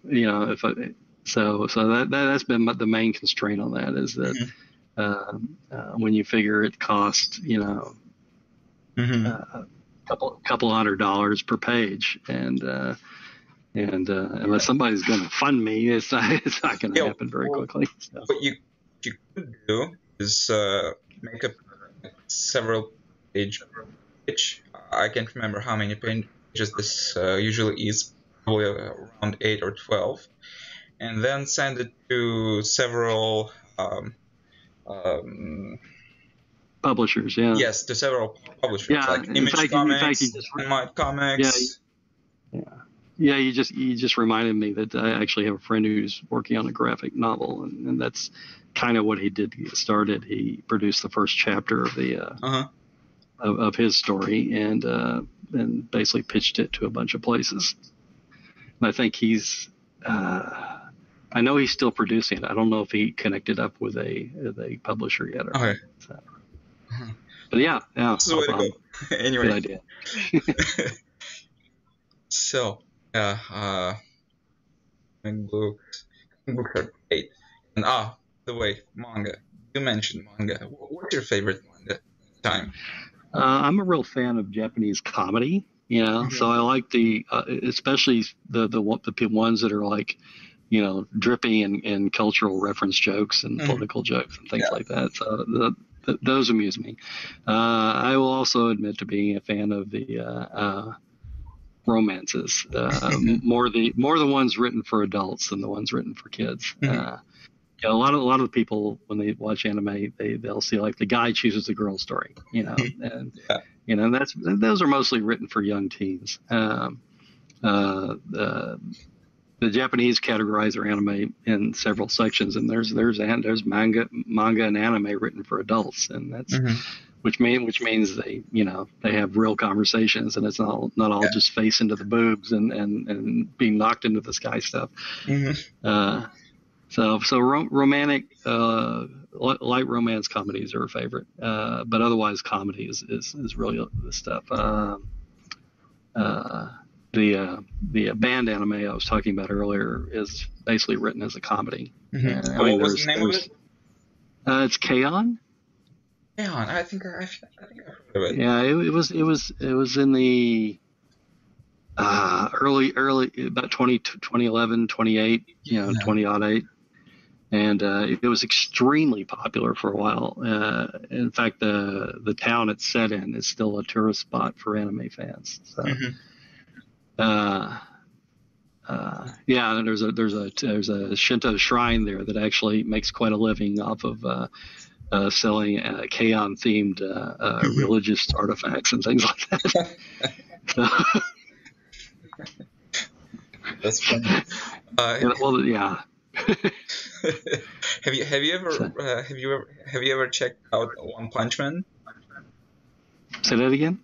so that's been the main constraint on that, is that when you figure it costs, a couple $100 per page, and unless somebody's going to fund me, it's not going to happen very quickly. So. What you could do is make a several page pitch. I can't remember how many pages this usually is, probably around 8 or 12, and then send it to several publishers. Yeah. Yes, to several publishers, like Image Comics, Might Comics. Yeah. You just reminded me that I actually have a friend who's working on a graphic novel, and that's kind of what he did to get started. He produced the first chapter of the of his story, and basically pitched it to a bunch of places. And I think he's, I know he's still producing it. I don't know if he connected up with a publisher yet. Okay. So. But yeah. This is the way to go. Anyway. Good idea. So, Books are great. And the way manga. You mentioned manga. What's your favorite manga time? I'm a real fan of Japanese comedy, so I like especially the ones that are like, drippy and cultural reference jokes and political jokes and things like that. So those amuse me. I will also admit to being a fan of the romances, more the ones written for adults than the ones written for kids. A lot of the people when they watch anime, they'll see like the guy chooses the girl story, and those are mostly written for young teens. The Japanese categorize their anime in several sections, and there's manga and anime written for adults, and that's which means they have real conversations, and it's not all just face into the boobs and being knocked into the sky stuff. So romantic, light romance comedies are a favorite, but otherwise comedy is really the stuff. The band anime I was talking about earlier is basically written as a comedy. What was the name of it? It's K-On! K-On! I think I've heard of it. Yeah, it was in the early about 2011, 28, 2008. And it was extremely popular for a while. In fact, the town it's set in is still a tourist spot for anime fans. So, and there's a Shinto shrine there that actually makes quite a living off of selling K-On! Themed religious artifacts and things like that. That's funny. Have you ever checked out One Punch Man? Say that again.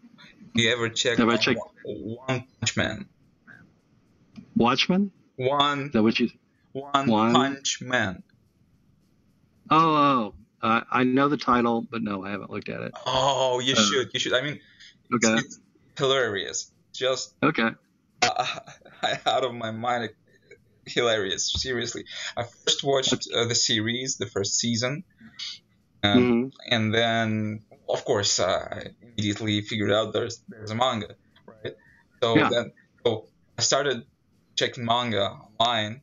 Have you ever checked One Punch Man? Watchmen? One. Is that what you? One Punch Man. I know the title, but no, I haven't looked at it. Oh, you should. You should. I mean, it's hilarious. Just out of my mind. Hilarious, seriously. I first watched the series, the first season, and then, of course, I immediately figured out there's a manga, right? So I started checking manga online,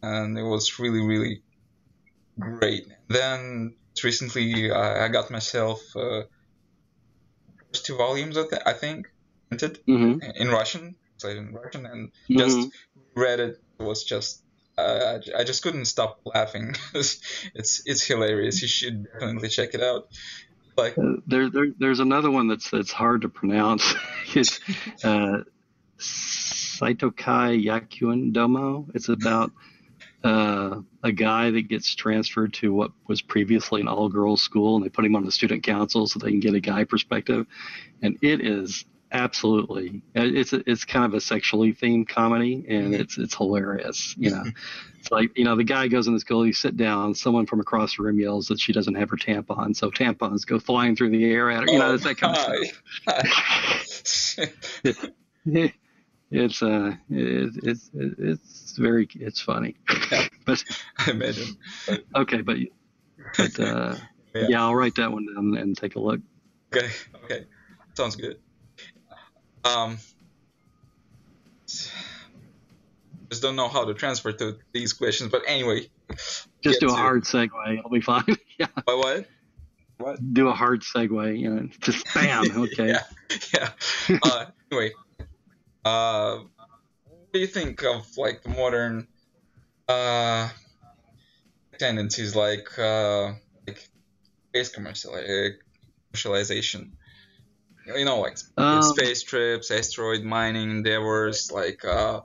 and it was really, really great. Then recently, I got myself first 2 volumes of that, I think, printed in Russian, and just read it. It was just I just couldn't stop laughing. it's hilarious. You should definitely check it out. Like there's another one that's hard to pronounce. It's Saitokai Yakuin Domo. It's about a guy that gets transferred to what was previously an all-girls school, and they put him on the student council so they can get a guy perspective, and it is absolutely it's kind of a sexually themed comedy, and it's hilarious. It's like the guy goes in the school, you sit down, someone from across the room yells that she doesn't have her tampon, so tampons go flying through the air at her. It's that kind of stuff. It's funny. But I imagine. Okay, but I'll write that one down and take a look. Okay, sounds good. Just don't know how to transfer to these questions, but anyway. Just do a hard segue. I'll be fine. Yeah. By what? Do a hard segue. Just bam. Okay. Yeah. Anyway, what do you think of like the modern tendencies like space commercialization? Like space trips, asteroid mining endeavors, like BFR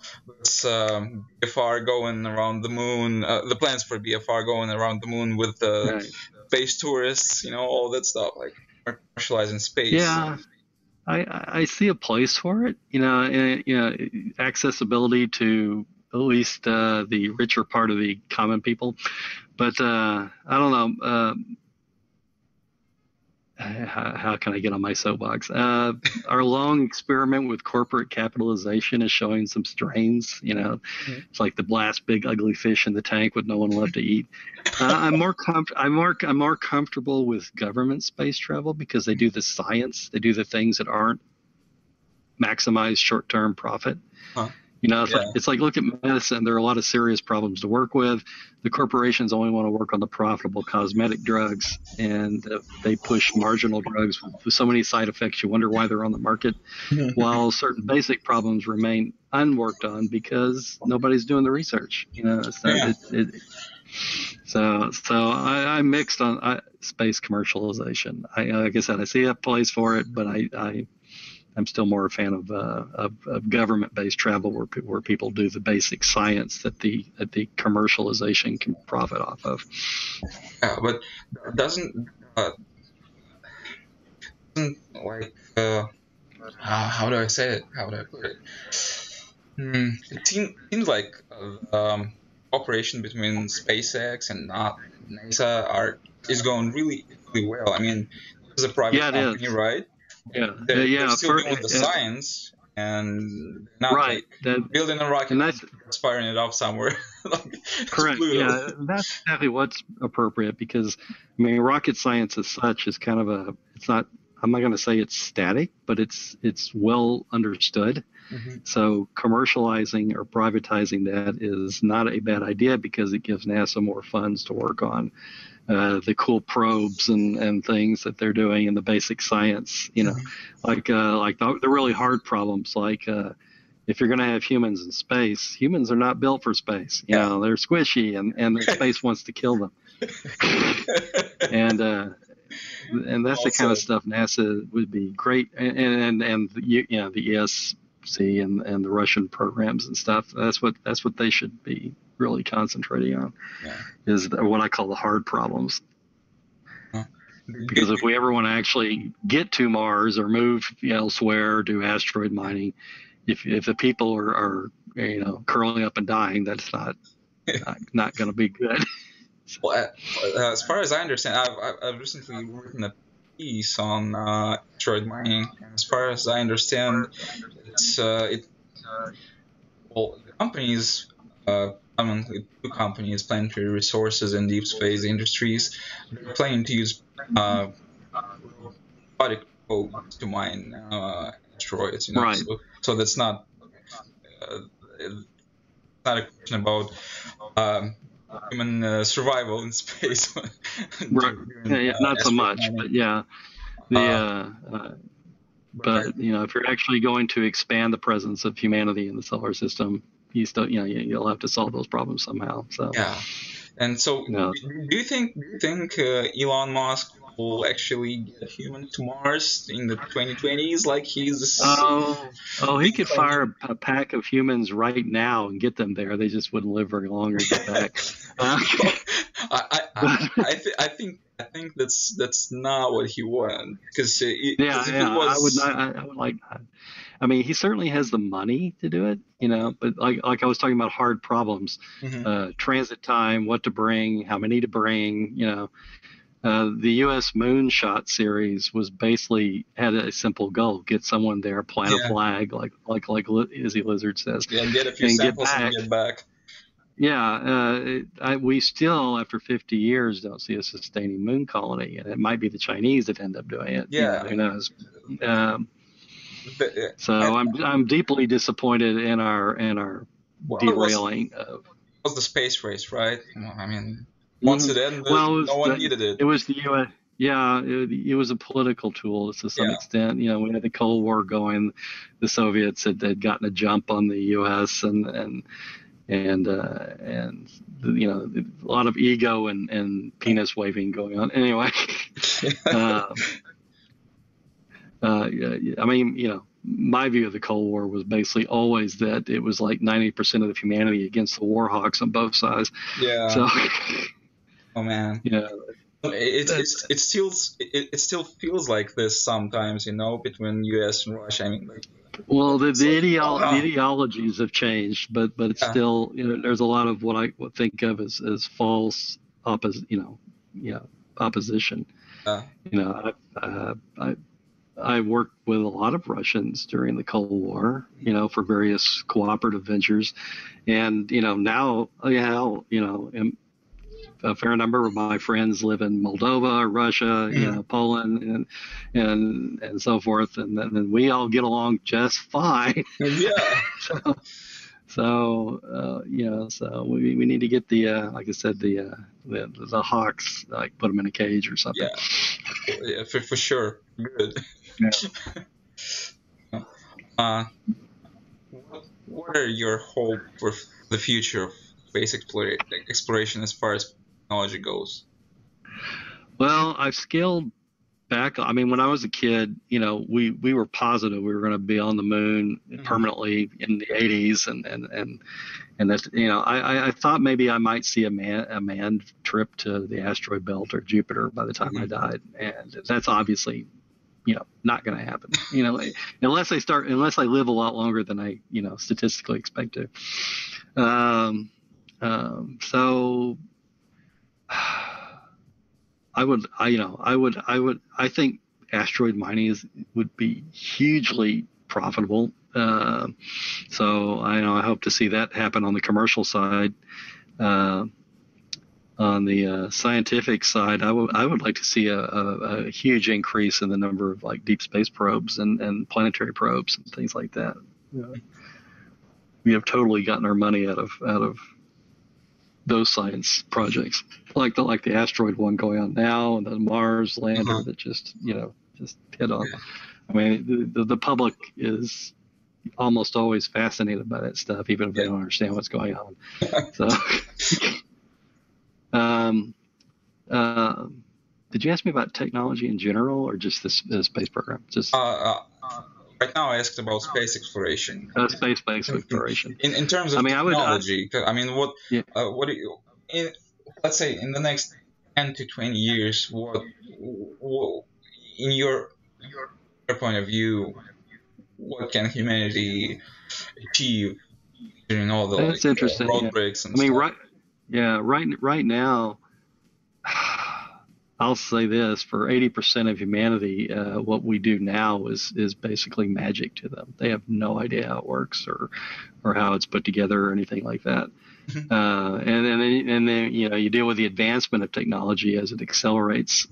going around the moon, the plans for BFR going around the moon with space tourists, all that stuff, like commercializing space. Yeah, I see a place for it, accessibility to at least the richer part of the common people. But I don't know. how can I get on my soapbox? Our long experiment with corporate capitalization is showing some strains. It's like the last big ugly fish in the tank with no one left to eat. I'm more comfortable with government space travel because they do the science, they do the things that aren't maximize short-term profit. Huh. It's like look at medicine. There are a lot of serious problems to work with. The corporations only want to work on the profitable cosmetic drugs, and they push marginal drugs with so many side effects. You wonder why they're on the market, while certain basic problems remain unworked on because nobody's doing the research. So I'm mixed on space commercialization. Like I said, I see a place for it, but I'm still more a fan of government-based travel where people do the basic science that the commercialization can profit off of. But doesn't like how do I say it? How do I put it? It seems like cooperation between SpaceX and NASA is going really, really well. I mean, it's a private company, right? Yeah, they're still doing the science and not right. Building a rocket and firing it off somewhere. Correct. Yeah, that's exactly what's appropriate because I mean, rocket science as such is kind of I'm not going to say it's static, but it's well understood. Mm-hmm. So commercializing or privatizing that is not a bad idea because it gives NASA more funds to work on the cool probes and things that they're doing in the basic science. Like the really hard problems, like if you're going to have humans in space, humans are not built for space. They're squishy and the space wants to kill them. And that's the kind of stuff NASA would be great. And the ESC and the Russian programs and stuff. That's what they should be really concentrating on, is what I call the hard problems. Because if we ever want to actually get to Mars or move elsewhere, or do asteroid mining, if the people are curling up and dying, that's not going to be good. Well, as far as I understand, I've recently written a piece on asteroid mining. As far as I understand, the companies, commonly two companies, Planetary Resources and Deep Space Industries, they're planning to use robotic probes to mine asteroids. Right. So that's not a question about human survival in space. Right. Not so much, but yeah. But if you're actually going to expand the presence of humanity in the solar system, you still you'll have to solve those problems somehow. So and so do you think Elon Musk will actually get humans to Mars in the 2020s like he's he could fire a pack of humans right now and get them there. They just wouldn't live very long or get back. I think that's not what he wanted, because I would like that. I mean, he certainly has the money to do it, but like I was talking about hard problems, transit time, what to bring, how many to bring, the U.S. Moonshot series was basically had a simple goal: get someone there, plant a flag, like Izzy Lizard says, and get a few samples and get back. Yeah, we still, after 50 years, don't see a sustaining moon colony, and it might be the Chinese that end up doing it. Yeah, who knows? So I'm deeply disappointed in our derailing of. It was the space race, right? I mean, once it ended, no one needed it. It was the U.S. Yeah, it was a political tool to some extent. We had the Cold War going. The Soviets had gotten a jump on the U.S. and a lot of ego and penis waving going on. Anyway, I mean, my view of the Cold War was basically always that it was like 90% of the humanity against the war hawks on both sides. Yeah. So, oh man. It still feels like this sometimes, between U.S. and Russia. I mean, well, the ideologies have changed, but it's still, there's a lot of what I would think of as false opposition. You know, I worked with a lot of Russians during the Cold War, you know, for various cooperative ventures, and you know now, you know, a fair number of my friends live in Moldova, Russia, you know, Poland, and so forth, and then we all get along just fine. Yeah. So you know, so we need to get the like I said, the hawks, like put them in a cage or something. Yeah, for sure. Good. Yeah. What are your hopes for the future of space exploration as far as technology goes? Well, I've scaled back. I mean, when I was a kid, you know, we were positive we were going to be on the moon permanently in the 80s, and that, you know, I thought maybe I might see a manned trip to the asteroid belt or Jupiter by the time I died, and that's obviously, you know, not going to happen. You know, unless I live a lot longer than I, you know, statistically expect to. So I think asteroid mining would be hugely profitable. So I hope to see that happen on the commercial side. On the scientific side, I would like to see a huge increase in the number of like deep space probes and planetary probes and things like that. We have totally gotten our money out of those science projects, like the asteroid one going on now, and the Mars lander that just hit on. I mean, the public is almost always fascinated by that stuff, even if they don't understand what's going on. So, did you ask me about technology in general, or just the space program? Just right now, I asked about space exploration. Space exploration. In terms of technology, what do you? Let's say in the next 10 to 20 years, what in your point of view, what can humanity achieve during all the that's interesting. road breaks and stuff? Right now, I'll say this: for 80% of humanity, what we do now is basically magic to them. They have no idea how it works or how it's put together or anything like that. And then you deal with the advancement of technology as it accelerates.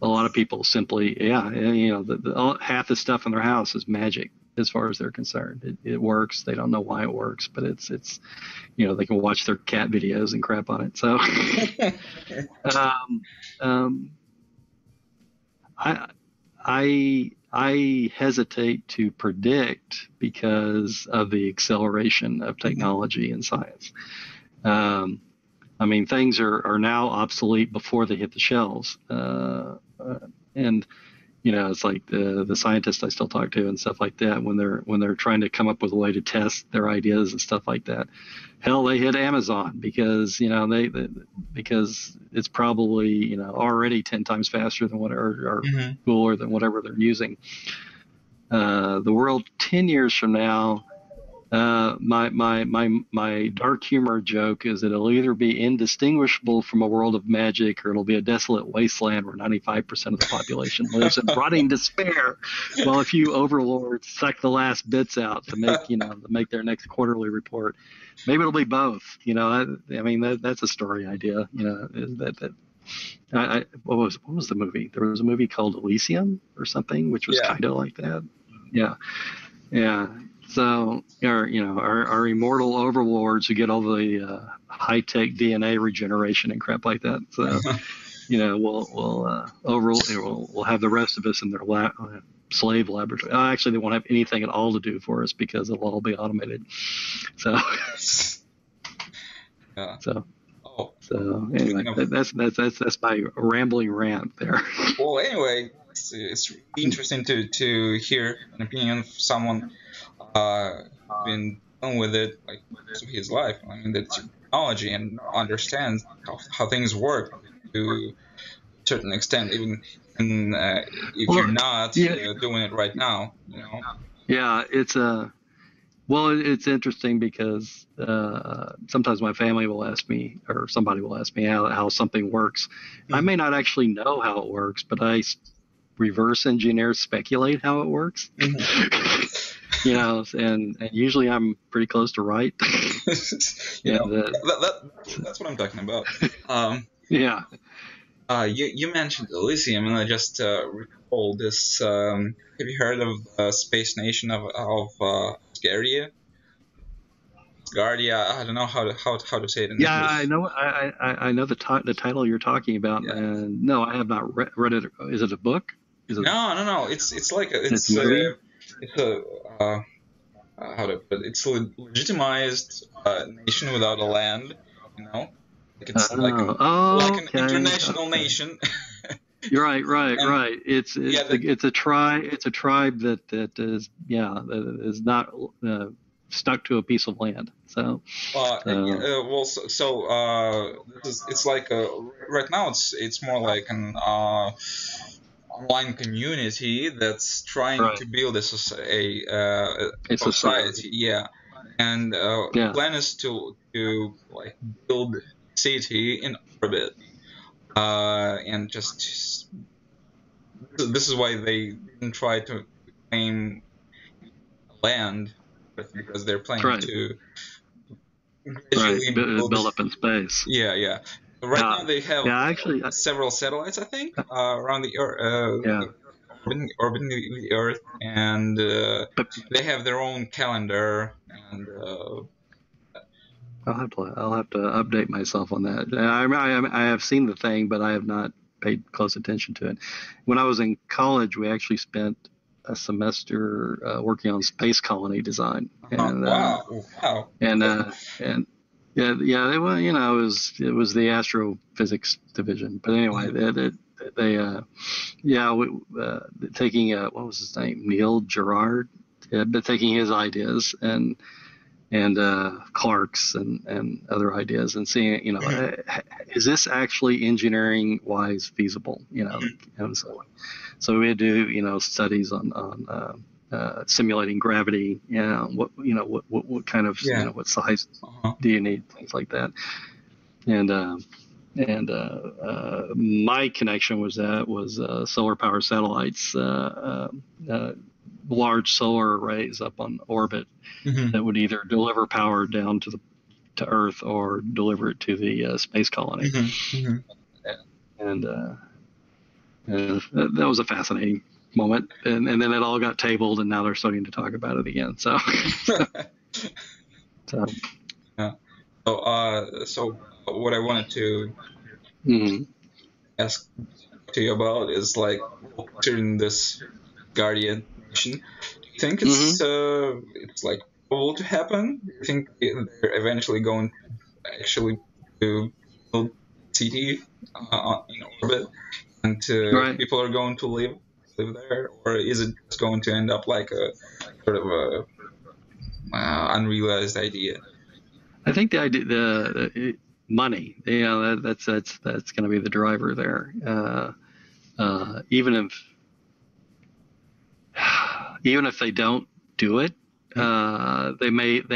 A lot of people simply, half the stuff in their house is magic as far as they're concerned. It works. They don't know why it works, but it's they can watch their cat videos and crap on it. So, I hesitate to predict because of the acceleration of technology and science. Things are now obsolete before they hit the shelves. And it's like the scientists I still talk to and stuff like that, when they're trying to come up with a way to test their ideas and stuff like that. Hell, they hit Amazon because because it's probably already 10 times faster than or cooler than whatever they're using. The world 10 years from now, my dark humor joke is that it'll either be indistinguishable from a world of magic, or it'll be a desolate wasteland where 95% of the population lives in rotting despair, while a few overlords suck the last bits out to make their next quarterly report. Maybe it'll be both. That's a story idea. What was the movie? There was a movie called Elysium or something, which was kind of like that. Yeah. So our immortal overlords who get all the high-tech DNA regeneration and crap like that. So we'll have the rest of us in their slave laboratory. Actually, they won't have anything at all to do for us because it'll all be automated. So So anyway, that's my rambling rant there. Well, anyway, it's interesting to hear an opinion of someone been dealing with it like most of his life. That's technology and understands how things work to a certain extent, even if you're not doing it right now. Yeah, it's Well, it's interesting because sometimes my family will ask me, or somebody will ask me how something works. I Mhm. may not actually know how it works, but reverse engineer speculate how it works. Mhm. And usually I'm pretty close to right. You know, and that's what I'm talking about. Um, yeah, you mentioned Elysium, and I just recall this. Have you heard of the space nation of Asgardia? Asgardia. I don't know how to say it in yeah, I English. know. I know the title you're talking about, Yeah. and no, I have not read it. Is it a book? Is it? No. It's like It's a movie. it's a how to put it? It's a legitimized nation without a land. You know, like it's like an Okay, international okay. nation. You're right, right, And right. It's yeah, it's a, it's a tribe. It's a tribe that is that is not stuck to a piece of land. yeah, So it's like right now it's more like an online community that's trying right. to build a It's society. society. Yeah, and the Yeah. plan is to like build city in orbit, and just this is why they didn't try to claim land, because they're That's planning right. to Right. gradually build. Build up in space. Yeah. Right Yeah. now they have Yeah. Actually, several satellites, I think, around the Earth, yeah. orbiting the Earth, and But they have their own calendar. And I'll have to update myself on that. I have seen the thing, but I have not paid close attention to it. When I was in college, we actually spent a semester working on space colony design, wow, and yeah, they were, it was the astrophysics division. But anyway, they yeah, taking what was his name, Neil Gerard, but taking his ideas and Clark's and other ideas and seeing, is this actually engineering wise feasible? And so we do, studies on simulating gravity. What kind of, yeah, what size uh-huh. do you need? Things like that. And my connection was solar power satellites, large solar arrays up on orbit Hmm. that would either deliver power down to Earth or deliver it to the space colony. Hmm. And that was a fascinating moment. And then it all got tabled, and now they're starting to talk about it again. So Yeah. So what I wanted to mm, ask to you about is like, well, considering this Guardian mission, do you think hmm it's like probable to happen? Do you think they're eventually going actually to build city in orbit, and right. people are going to live there, or is it just going to end up like a sort of a unrealized idea? I think the idea, money, that's going to be the driver there. Even if they don't do it, they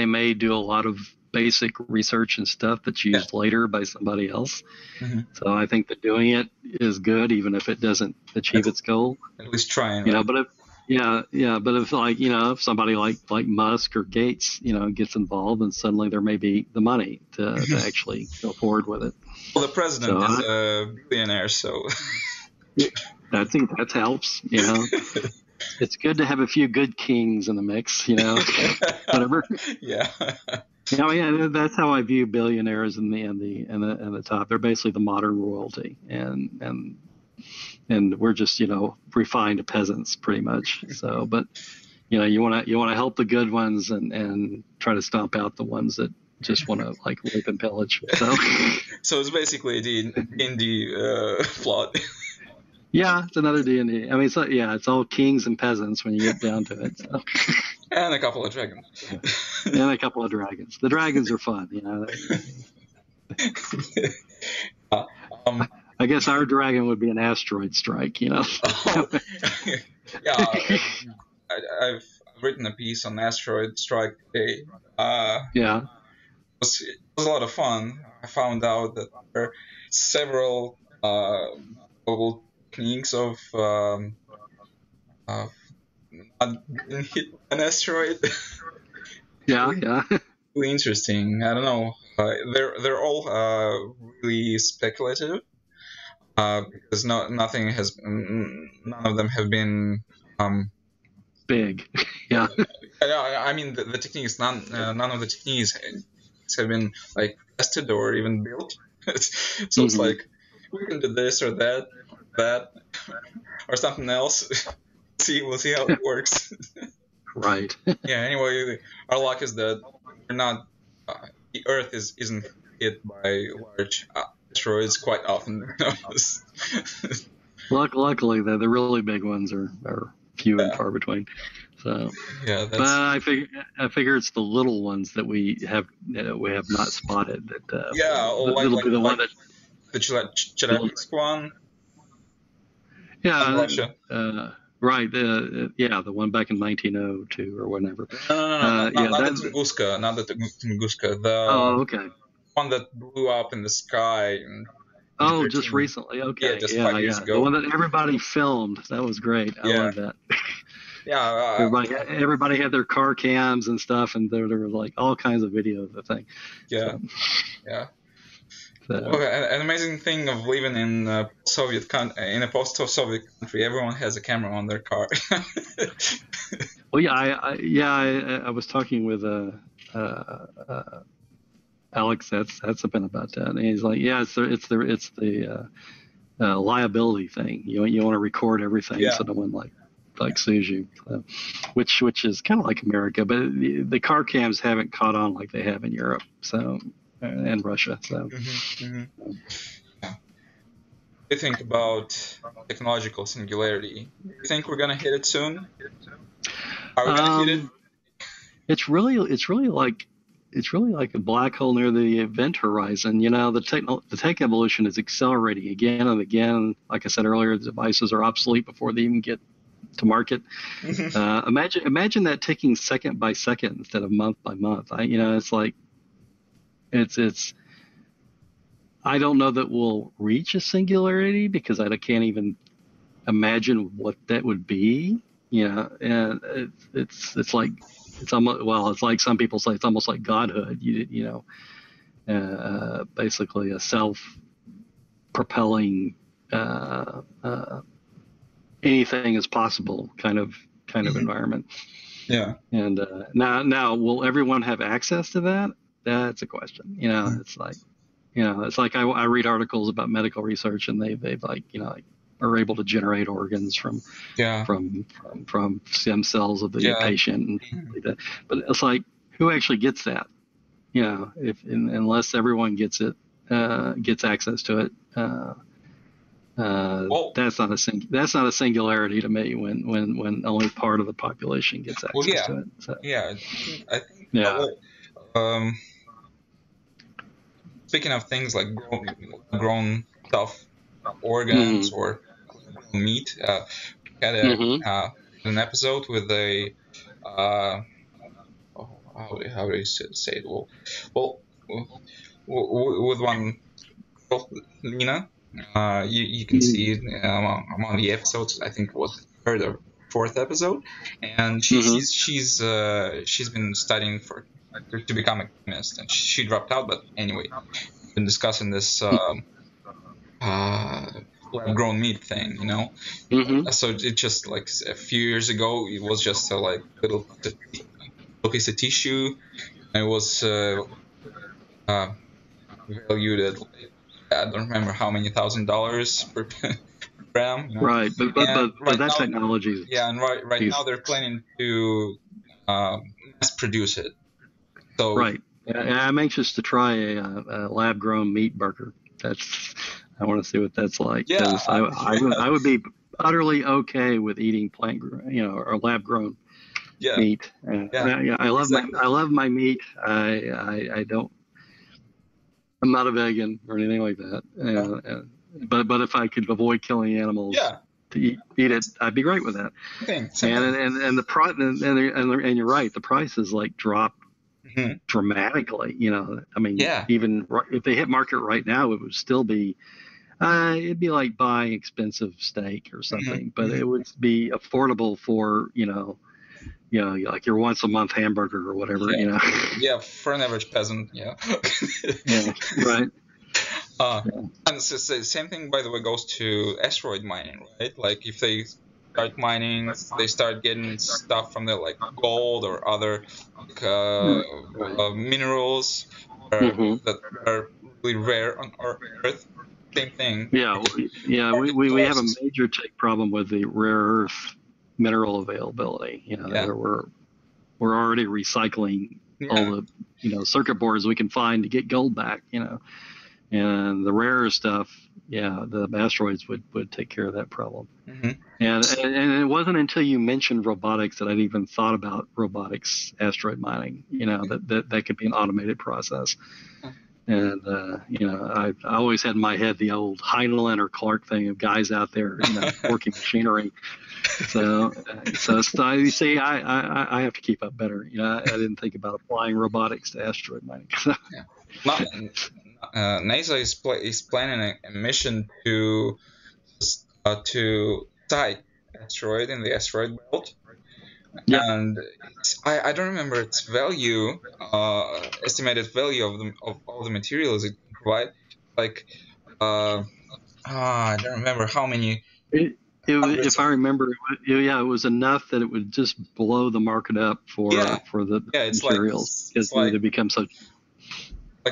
may do a lot of basic research and stuff that's Yeah. used later by somebody else. Hmm. So I think that doing it is good, even if it doesn't At, achieve its goal. at least trying, right? But but if if somebody like Musk or Gates, gets involved, and suddenly there may be the money to actually go forward with it. Well, the president So is a billionaire, so I think that helps. It's good to have a few good kings in the mix. Whatever. yeah. Yeah, that's how I view billionaires in the top. They're basically the modern royalty, and we're just refined peasants pretty much. So, but you want to help the good ones and try to stomp out the ones that just want to like rape and pillage. So, So it's basically the D&D plot. yeah, it's another D&D. I mean, it's all kings and peasants when you get down to it. So. And a couple of dragons. And a couple of dragons. The dragons are fun. Uh, um, I guess our dragon would be an asteroid strike. oh, yeah, I've written a piece on asteroid strike day. Yeah. It was a lot of fun. I found out that there are several global techniques of not getting hit by an asteroid. Yeah. Yeah. Really interesting. I don't know. They're all really speculative because none of them have been. Big. Yeah, Yeah. I mean the techniques. None of the techniques have been like tested or even built. So it's Hmm. like we can do this or that, or something else. We'll see how it works. Right. Yeah. Anyway, our luck is that we're not. The Earth isn't hit by large asteroids quite often. Luckily, the really big ones are few and Yeah. far between. So, Yeah. but That's. I figure it's the little ones that we have not spotted. That Yeah. it'll be the one Like that the Chelyabinsk one in yeah. Russia. Right. Yeah, the one back in 1902 or whatever. No, Yeah. not the That. Tunguska, not the Tunguska. The Oh, okay. one that blew up in the sky in Oh, just 2013. recently. Yeah, Okay. just Yeah. 5 years Yeah. The ago. one that everybody filmed. That was great. I Yeah, love that. yeah, Everybody had their car cams and stuff, and there were like all kinds of video of the thing. yeah, So, yeah. so Well, an amazing thing of living in in a post-Soviet country, everyone has a camera on their car. well, yeah, I was talking with Alex. That's been about that, and he's like, yeah, it's the liability thing. You want to record everything Yeah. so no one like sues you, which is kind of like America, but the car cams haven't caught on like they have in Europe, so and Russia. So Yeah. What do you think about technological singularity? Do you think we're gonna hit it soon? Are we gonna hit it? um, it's really like a black hole near the event horizon. The tech evolution is accelerating again and again. Like I said earlier, the devices are obsolete before they even get to market. Imagine that ticking second by second instead of month by month. It's like it's. I don't know that we'll reach a singularity because I can't even imagine what that would be. And it's like it's almost it's like some people say it's almost like godhood. Basically a self-propelling anything is possible kind of environment. Yeah. And now will everyone have access to that? That's a question. It's like I read articles about medical research and they've are able to generate organs from Yeah. stem cells of the Yeah. patient and things like that. But it's like who actually gets that? Unless everyone gets access to it. Well, That's not a singularity to me when only part of the population gets access yeah. to it. So, Yeah. I think. yeah. Speaking of things like grown stuff, organs Mm-hmm. or grown meat, we had Mm-hmm. an episode with a how do you say it? Well, with one girl, Lena. You can see it among the episodes. I think it was the third or fourth episode, and Mm-hmm. she's been studying to become a chemist, and she dropped out. But anyway, we've been discussing this lab-grown meat thing. Mm-hmm. So it just like a few years ago, it was just like little piece of tissue, and it was valued at like, I don't remember how many $1,000 per gram. Right, And but right that now, technology yeah, and right now is they're planning to mass produce it. So right. I'm anxious to try a lab-grown meat burger. I want to see what that's like yeah, because I would be utterly okay with eating or lab-grown yeah, meat. yeah, exactly. I love my meat. I don't. I'm not a vegan or anything like that. Yeah, But if I could avoid killing animals, yeah, to eat it, I'd be great with that. Same thing. And the price, and you're right, the prices like drop Hmm. dramatically. I mean, Yeah, even if they hit market right now, it would still be, it'd be like buying expensive steak or hmm, something, but hmm, it would be affordable for, like your once a month hamburger or whatever, yeah, yeah. For an average peasant, yeah. Yeah, right. uh, Yeah. and the same thing, by the way, goes to asteroid mining, right? Like if they start mining, they start getting stuff from the like gold or other like, Right. minerals Hmm. that are really rare on our Earth. Same thing. Yeah, yeah. Market We have a collapses. major problem with the rare earth mineral availability. Yeah, We're already recycling all yeah. the circuit boards we can find to get gold back. And the rarer stuff, yeah, the asteroids would take care of that problem. Hmm. And it wasn't until you mentioned robotics that I'd even thought about robotics asteroid mining. That could be an automated process. And I always had in my head the old Heinlein or Clark thing of guys out there, working machinery. So you see, I have to keep up better. I didn't think about applying robotics to asteroid mining. Yeah. Not, NASA is planning a mission to sight asteroid in the asteroid belt, Yeah, and I don't remember its value, estimated value of all the materials it can provide. Like, uh, I don't remember how many it, hundreds if of. I remember, yeah, it was enough that it would just blow the market up Yeah, for the yeah. materials because It's like they become so.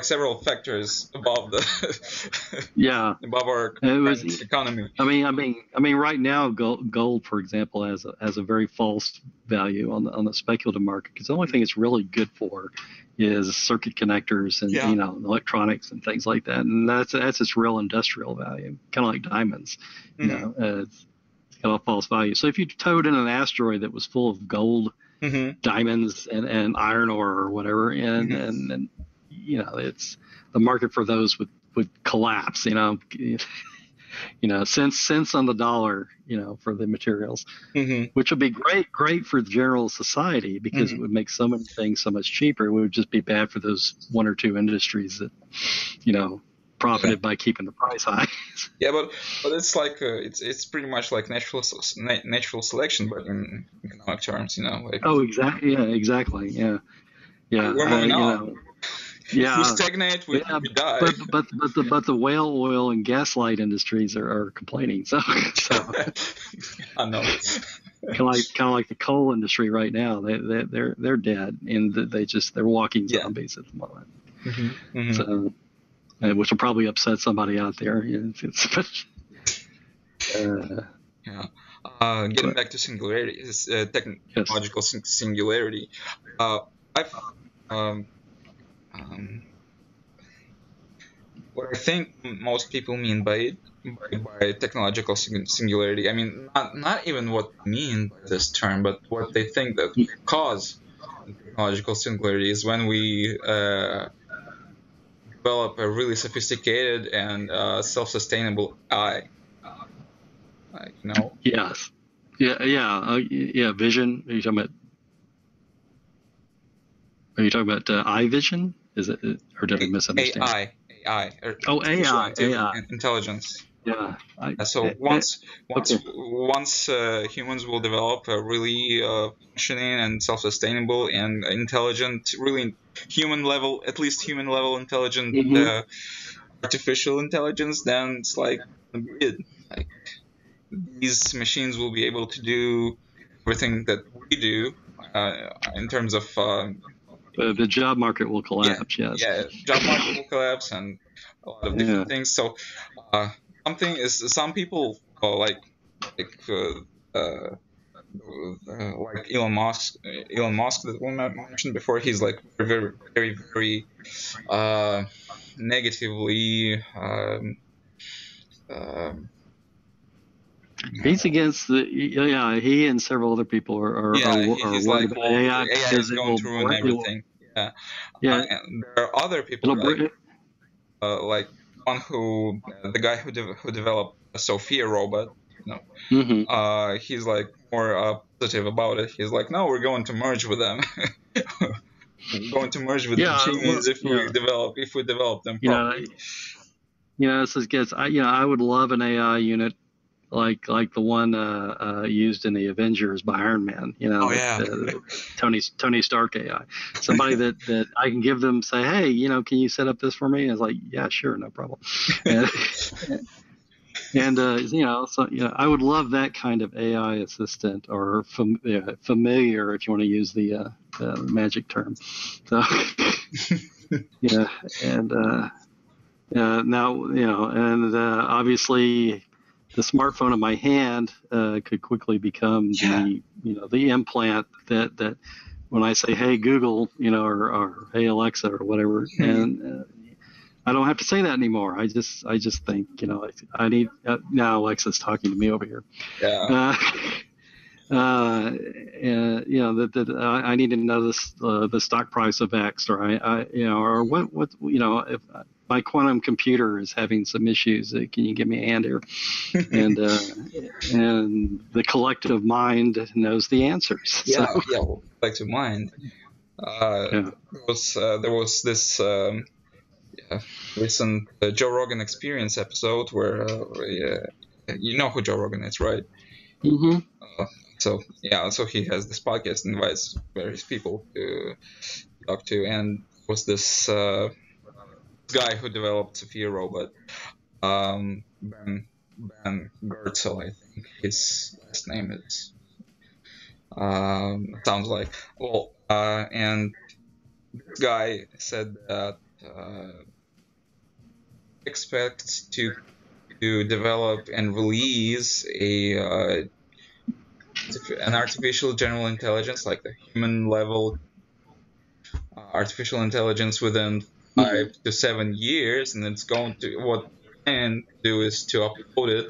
several factors above the Yeah, above our it was. current economy. Right now, gold, for example, has a very false value on the speculative market because the only thing it's really good for is circuit connectors and Yeah. electronics and things like that, and that's its real industrial value, kind of like diamonds. Hmm. It's got a false value. So if you towed in an asteroid that was full of gold, Hmm. diamonds, and iron ore or whatever, Hmm. and it's the market for those would collapse. Cents on the dollar, for the materials, Hmm. which would be great for the general society because it Hmm. would make so many things so much cheaper. It would just be bad for those one or two industries that, Yeah. profited by keeping the price high. Yeah, but it's like it's pretty much like natural selection, but in economic terms, like Oh, exactly. Yeah, exactly. Yeah. Yeah. we're moving on. If we Yeah. stagnate, Yeah. we die. But the whale oil and gaslight industries are complaining. So I know. kind of like the coal industry right now. They're dead, and they're walking Yeah. zombies at the moment. Hmm. Hmm. So, which will probably upset somebody out there. Yeah. Getting back to singularity, Yes. technological singularity. I've um, um, what I think most people mean by technological singularity. I mean, not even what they mean by this term, but what they think that cause technological singularity is when we develop a really sophisticated and self-sustainable AI. Yes. Yeah. Yeah. Yeah. Vision. Are you talking about eye vision? Is it, or did I misunderstand? artificial AI. intelligence. Yeah. So Okay. once humans will develop a really functioning and self-sustainable and intelligent, really human level, at least human level intelligent Hmm. artificial intelligence, then it's like like these machines will be able to do everything that we do in terms of The job market will yeah, collapse. Yes. yeah, job market will collapse and a lot of Yeah. different things. So uh, some people like like Elon Musk that we mentioned before. He's like very, very, very uh, negatively. Um, He's against the. Yeah. He and several other people yeah, are he's worried like, about well, AI AI is because going to ruin it will. everything. Yeah, Yeah. and there are other people It'll bring. like one the guy who developed a Sophia robot. No, Hmm. he's like more positive about it. He's like, no, we're going to merge with them. We're going to merge with the Yeah, well, machines if we develop them you know, properly. this is gets. I would love an AI unit like the one used in the Avengers by Iron Man. Oh That yeah. Tony Stark AI. Somebody that I can give them, say, hey, can you set up this for me? And it's like, yeah, sure, no problem. And so I would love that kind of AI assistant, or familiar, if you want to use the magic term. So yeah, and now and obviously the smartphone in my hand could quickly become Yeah. the implant that when I say, hey Google, or hey Alexa or whatever, and I don't have to say that anymore. I just think, I need now Alexa's talking to me over here. Yeah. And, that I need to know this, the stock price of X, or or what, if my quantum computer is having some issues, can you give me a hand here? And the collective mind knows the answers. Yeah. So, Yeah. Well, like to mind. yeah. There was this recent Joe Rogan Experience episode where you know who Joe Rogan is, right? Mm-hmm. So he has this podcast and invites various people to talk to, and was this guy who developed Sophia robot, Ben Gertzel, I think his last name is. Sounds like, well, and this guy said that expects to develop and release an artificial general intelligence, like the human level artificial intelligence, within Mm-hmm. 5 to 7 years, and it's going to, what plan to do is to upload it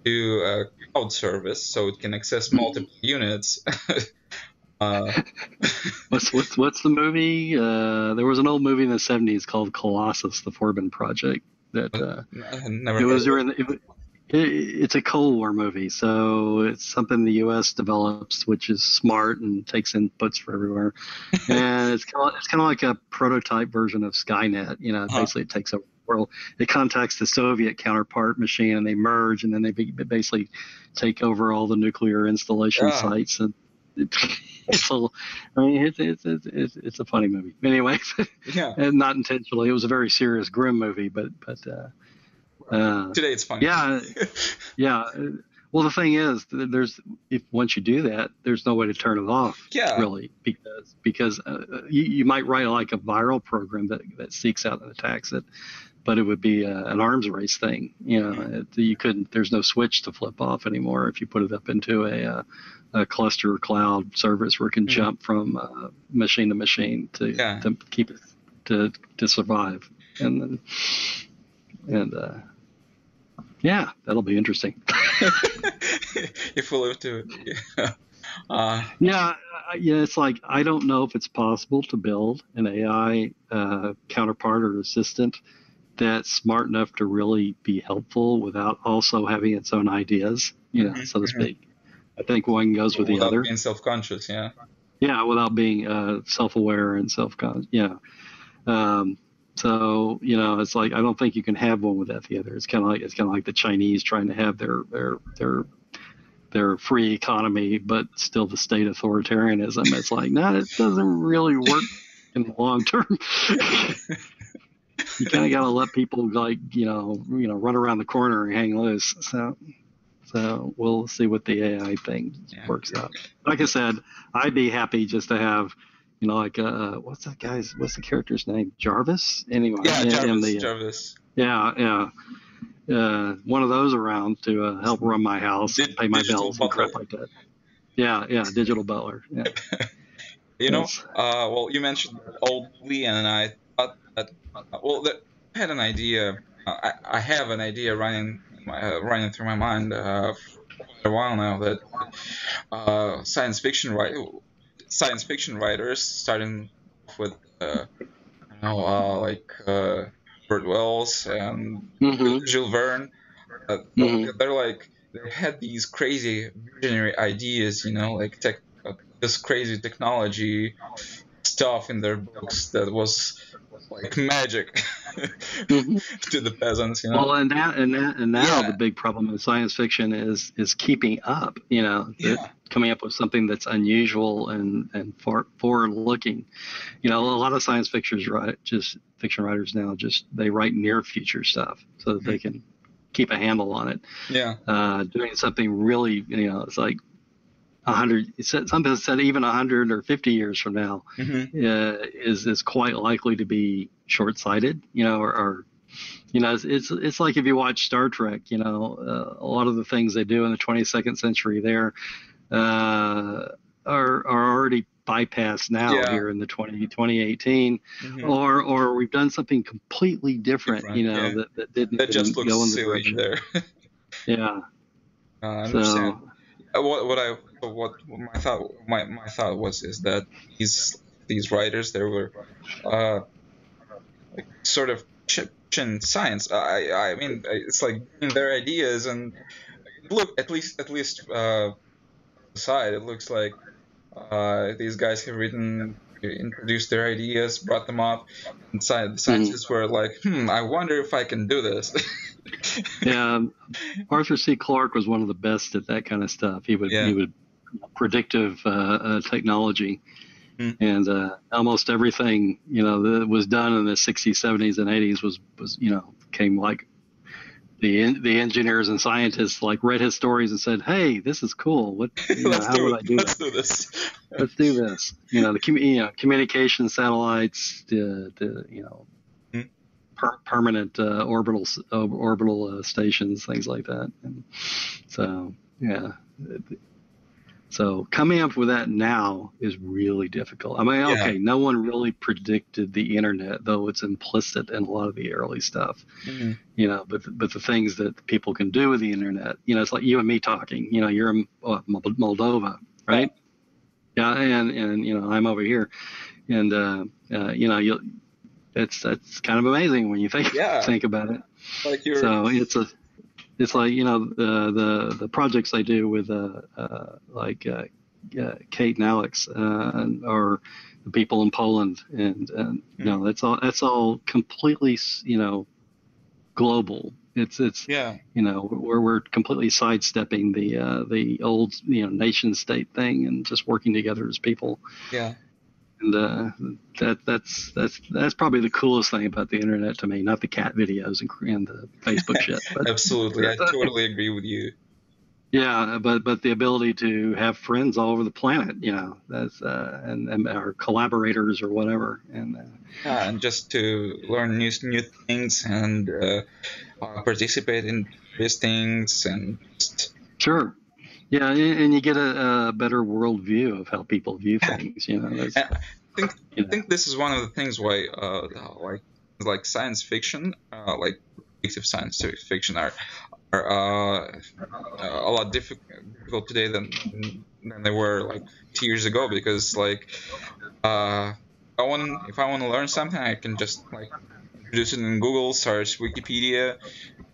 to a cloud service so it can access multiple units. uh, What's the movie? There was an old movie in the '70s called Colossus: The Forbidden Project. That I never it heard was of it. during it's a Cold War movie, so it's something the U.S. develops, which is smart and takes inputs from everywhere. And it's kind of like a prototype version of Skynet. Huh. Basically, it takes over the world. It contacts the Soviet counterpart machine, and they merge, and then they basically take over all the nuclear installation Yeah. sites. And it's a, I mean, it's a funny movie. Anyway, Yeah. and not intentionally. It was a very serious, grim movie, but Today it's funny. yeah. Well, the thing is, if once you do that, there's no way to turn it off. Yeah. Really, because you might write like a viral program that seeks out and attacks it, but it would be an arms race thing. You couldn't. There's no switch to flip off anymore if you put it up into a cluster cloud service where it can jump from machine to machine to keep it to survive, and yeah, that'll be interesting. If we live to it. Yeah. Yeah, it's like I don't know if it's possible to build an AI counterpart or assistant that's smart enough to really be helpful without also having its own ideas, so to speak. I think one goes with the Without other. being self-conscious, yeah. Yeah, without being self-aware and self-conscious. Yeah. So it's like I don't think you can have one without the other. It's kind of like the Chinese trying to have their free economy, but still the state authoritarianism. It's like, no, it doesn't really work in the long term. You kind of got to let people run around the corner and hang loose. So we'll see what the AI thing works out. Like I said, I'd be happy just to have, what's the character's name? Jarvis? Anyway. Yeah, Jarvis. Yeah. One of those around to help run my house, pay my bills, and crap like that. Yeah, digital butler. Yeah. Well, you mentioned old Lee, and I thought that, I had an idea. I have an idea running through my mind for quite a while now, that science fiction writers, starting off with like Bert Wells and Jules Verne, they're like they had these crazy visionary ideas, like this crazy technology stuff in their books that was like magic Hmm. to the peasants. Well, and now the Yeah, big problem in science fiction is keeping up. That yeah, coming up with something that's unusual and forward looking. A lot of science fiction writers now just they write near future stuff so that mhm, they can keep a handle on it. yeah, Doing something really, it's like 100. Something said even 100 or 50 years from now hmm, is quite likely to be short sighted. Or it's like if you watch Star Trek. A lot of the things they do in the 22nd century there uh, are already bypassed now yeah, here in the 2018, hmm, or we've done something completely different, different. Yeah, that didn't that just even looks go in the silly in direction. there. Yeah. I understand. So, What my thought was is that these writers there were uh sort of in science. I mean, it's like in their ideas, and look, at least aside, it looks like these guys have introduced their ideas, brought them up, and the mhm. scientists were like, I wonder if I can do this. Yeah, Arthur C. Clarke was one of the best at that kind of stuff. He would Yeah. he would predictive technology, Mm. and almost everything that was done in the 60s, 70s, and 80s was came like the engineers and scientists like read his stories and said, "Hey, this is cool. What let's how do would it. I do Let's that? do this. Let's do this." The communication satellites, the Mm. permanent orbital stations, things like that. And so yeah, so coming up with that now is really difficult. I mean, Yeah. okay, no one really predicted the internet, though it's implicit in a lot of the early stuff. Mhm. But the things that people can do with the internet, it's like you and me talking. You're in Moldova, Yeah. right? Yeah, and I'm over here, and you that's kind of amazing when you think Yeah. think about it. Like you're. So it's like the projects I do with like Kate and Alex or the people in Poland, and Mm. that's all completely global. It's Yeah. we're completely sidestepping the old nation state thing and just working together as people. Yeah. And that's probably the coolest thing about the internet to me. Not the cat videos and the Facebook shit, but Absolutely. I totally agree with you. yeah, but the ability to have friends all over the planet, that's and our collaborators or whatever, and Yeah, and just to learn new things and participate in various things and just sure, yeah, and you get a better worldview of how people view yeah. things. And That's I think this is one of the things why like science fiction, like fictive science fiction are a lot difficult today than they were like 2 years ago, because like uh if I want to learn something, I can just like introduce it in Google, search Wikipedia.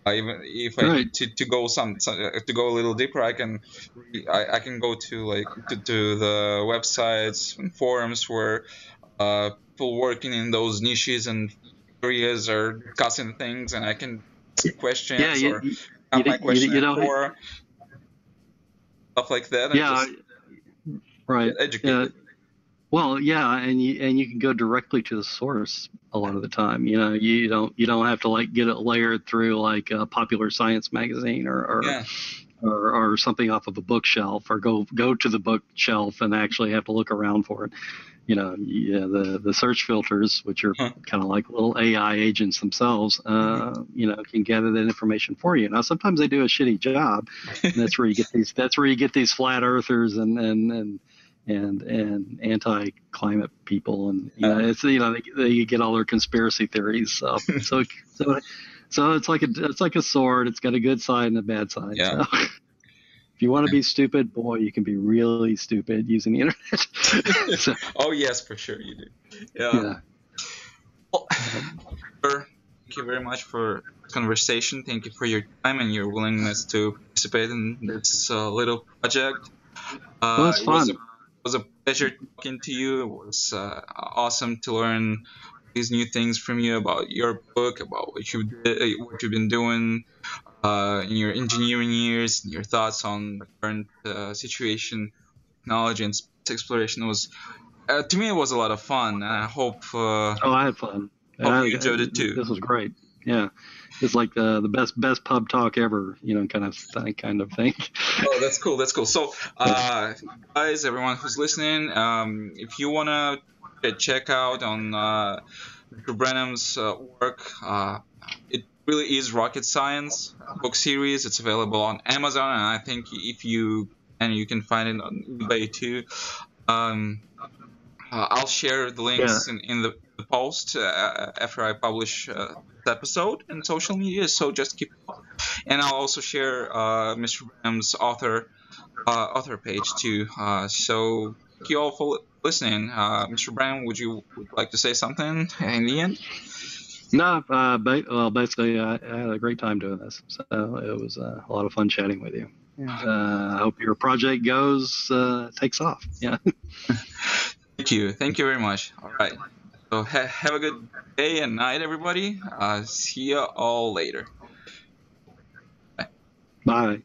Even if I right. need to go to go a little deeper, I can go to like to the websites and forums where people working in those niches and areas are discussing things, and I can ask Yeah, questions or you have my question you in don't. for stuff like that, and Yeah, just get right. educated. Well, yeah, and you can go directly to the source a lot of the time. You don't have to like get it layered through like a popular science magazine Yeah. or something off of a bookshelf, or go to the bookshelf and actually have to look around for it. Yeah, the search filters, which are Huh. kind of like little AI agents themselves, Mhm. can gather that information for you. Now, sometimes they do a shitty job, and that's where you get these flat earthers and anti-climate people, and Yeah. it's they get all their conspiracy theories. So it's like a sword. It's got a good side and a bad side. Yeah. So if you want to be stupid, boy, you can be really stupid using the internet. So Oh yes, for sure you do. Yeah. yeah. Well, sure. thank you very much for this conversation. Thank you for your time and your willingness to participate in this little project. Well, it's It was fun. a pleasure talking to you. It was awesome to learn these new things from you about your book, about what you've been doing in your engineering years, and your thoughts on the current situation, technology, and space exploration. It was to me, it was a lot of fun, and I Oh, I had fun. hope you enjoyed it too. This was great. Yeah, it's like the best pub talk ever. Kind of thing. Oh, that's cool. That's cool. So, guys, everyone who's listening, if you wanna check out on Mr. Branham's work, it really is rocket science book series. It's available on Amazon, and I think if you can find it on eBay too. Um, I'll share the links in the post after I publish this episode in social media. So just keep up, and I'll also share Mr. Branham's author page too. So thank you all for listening. Mr. Branham, would you like to say something in the end? No, basically, I had a great time doing this. So it was a lot of fun chatting with you. I hope your project takes off. Yeah. Thank you very much. All right. So have a good day and night, everybody. See you all later. Bye.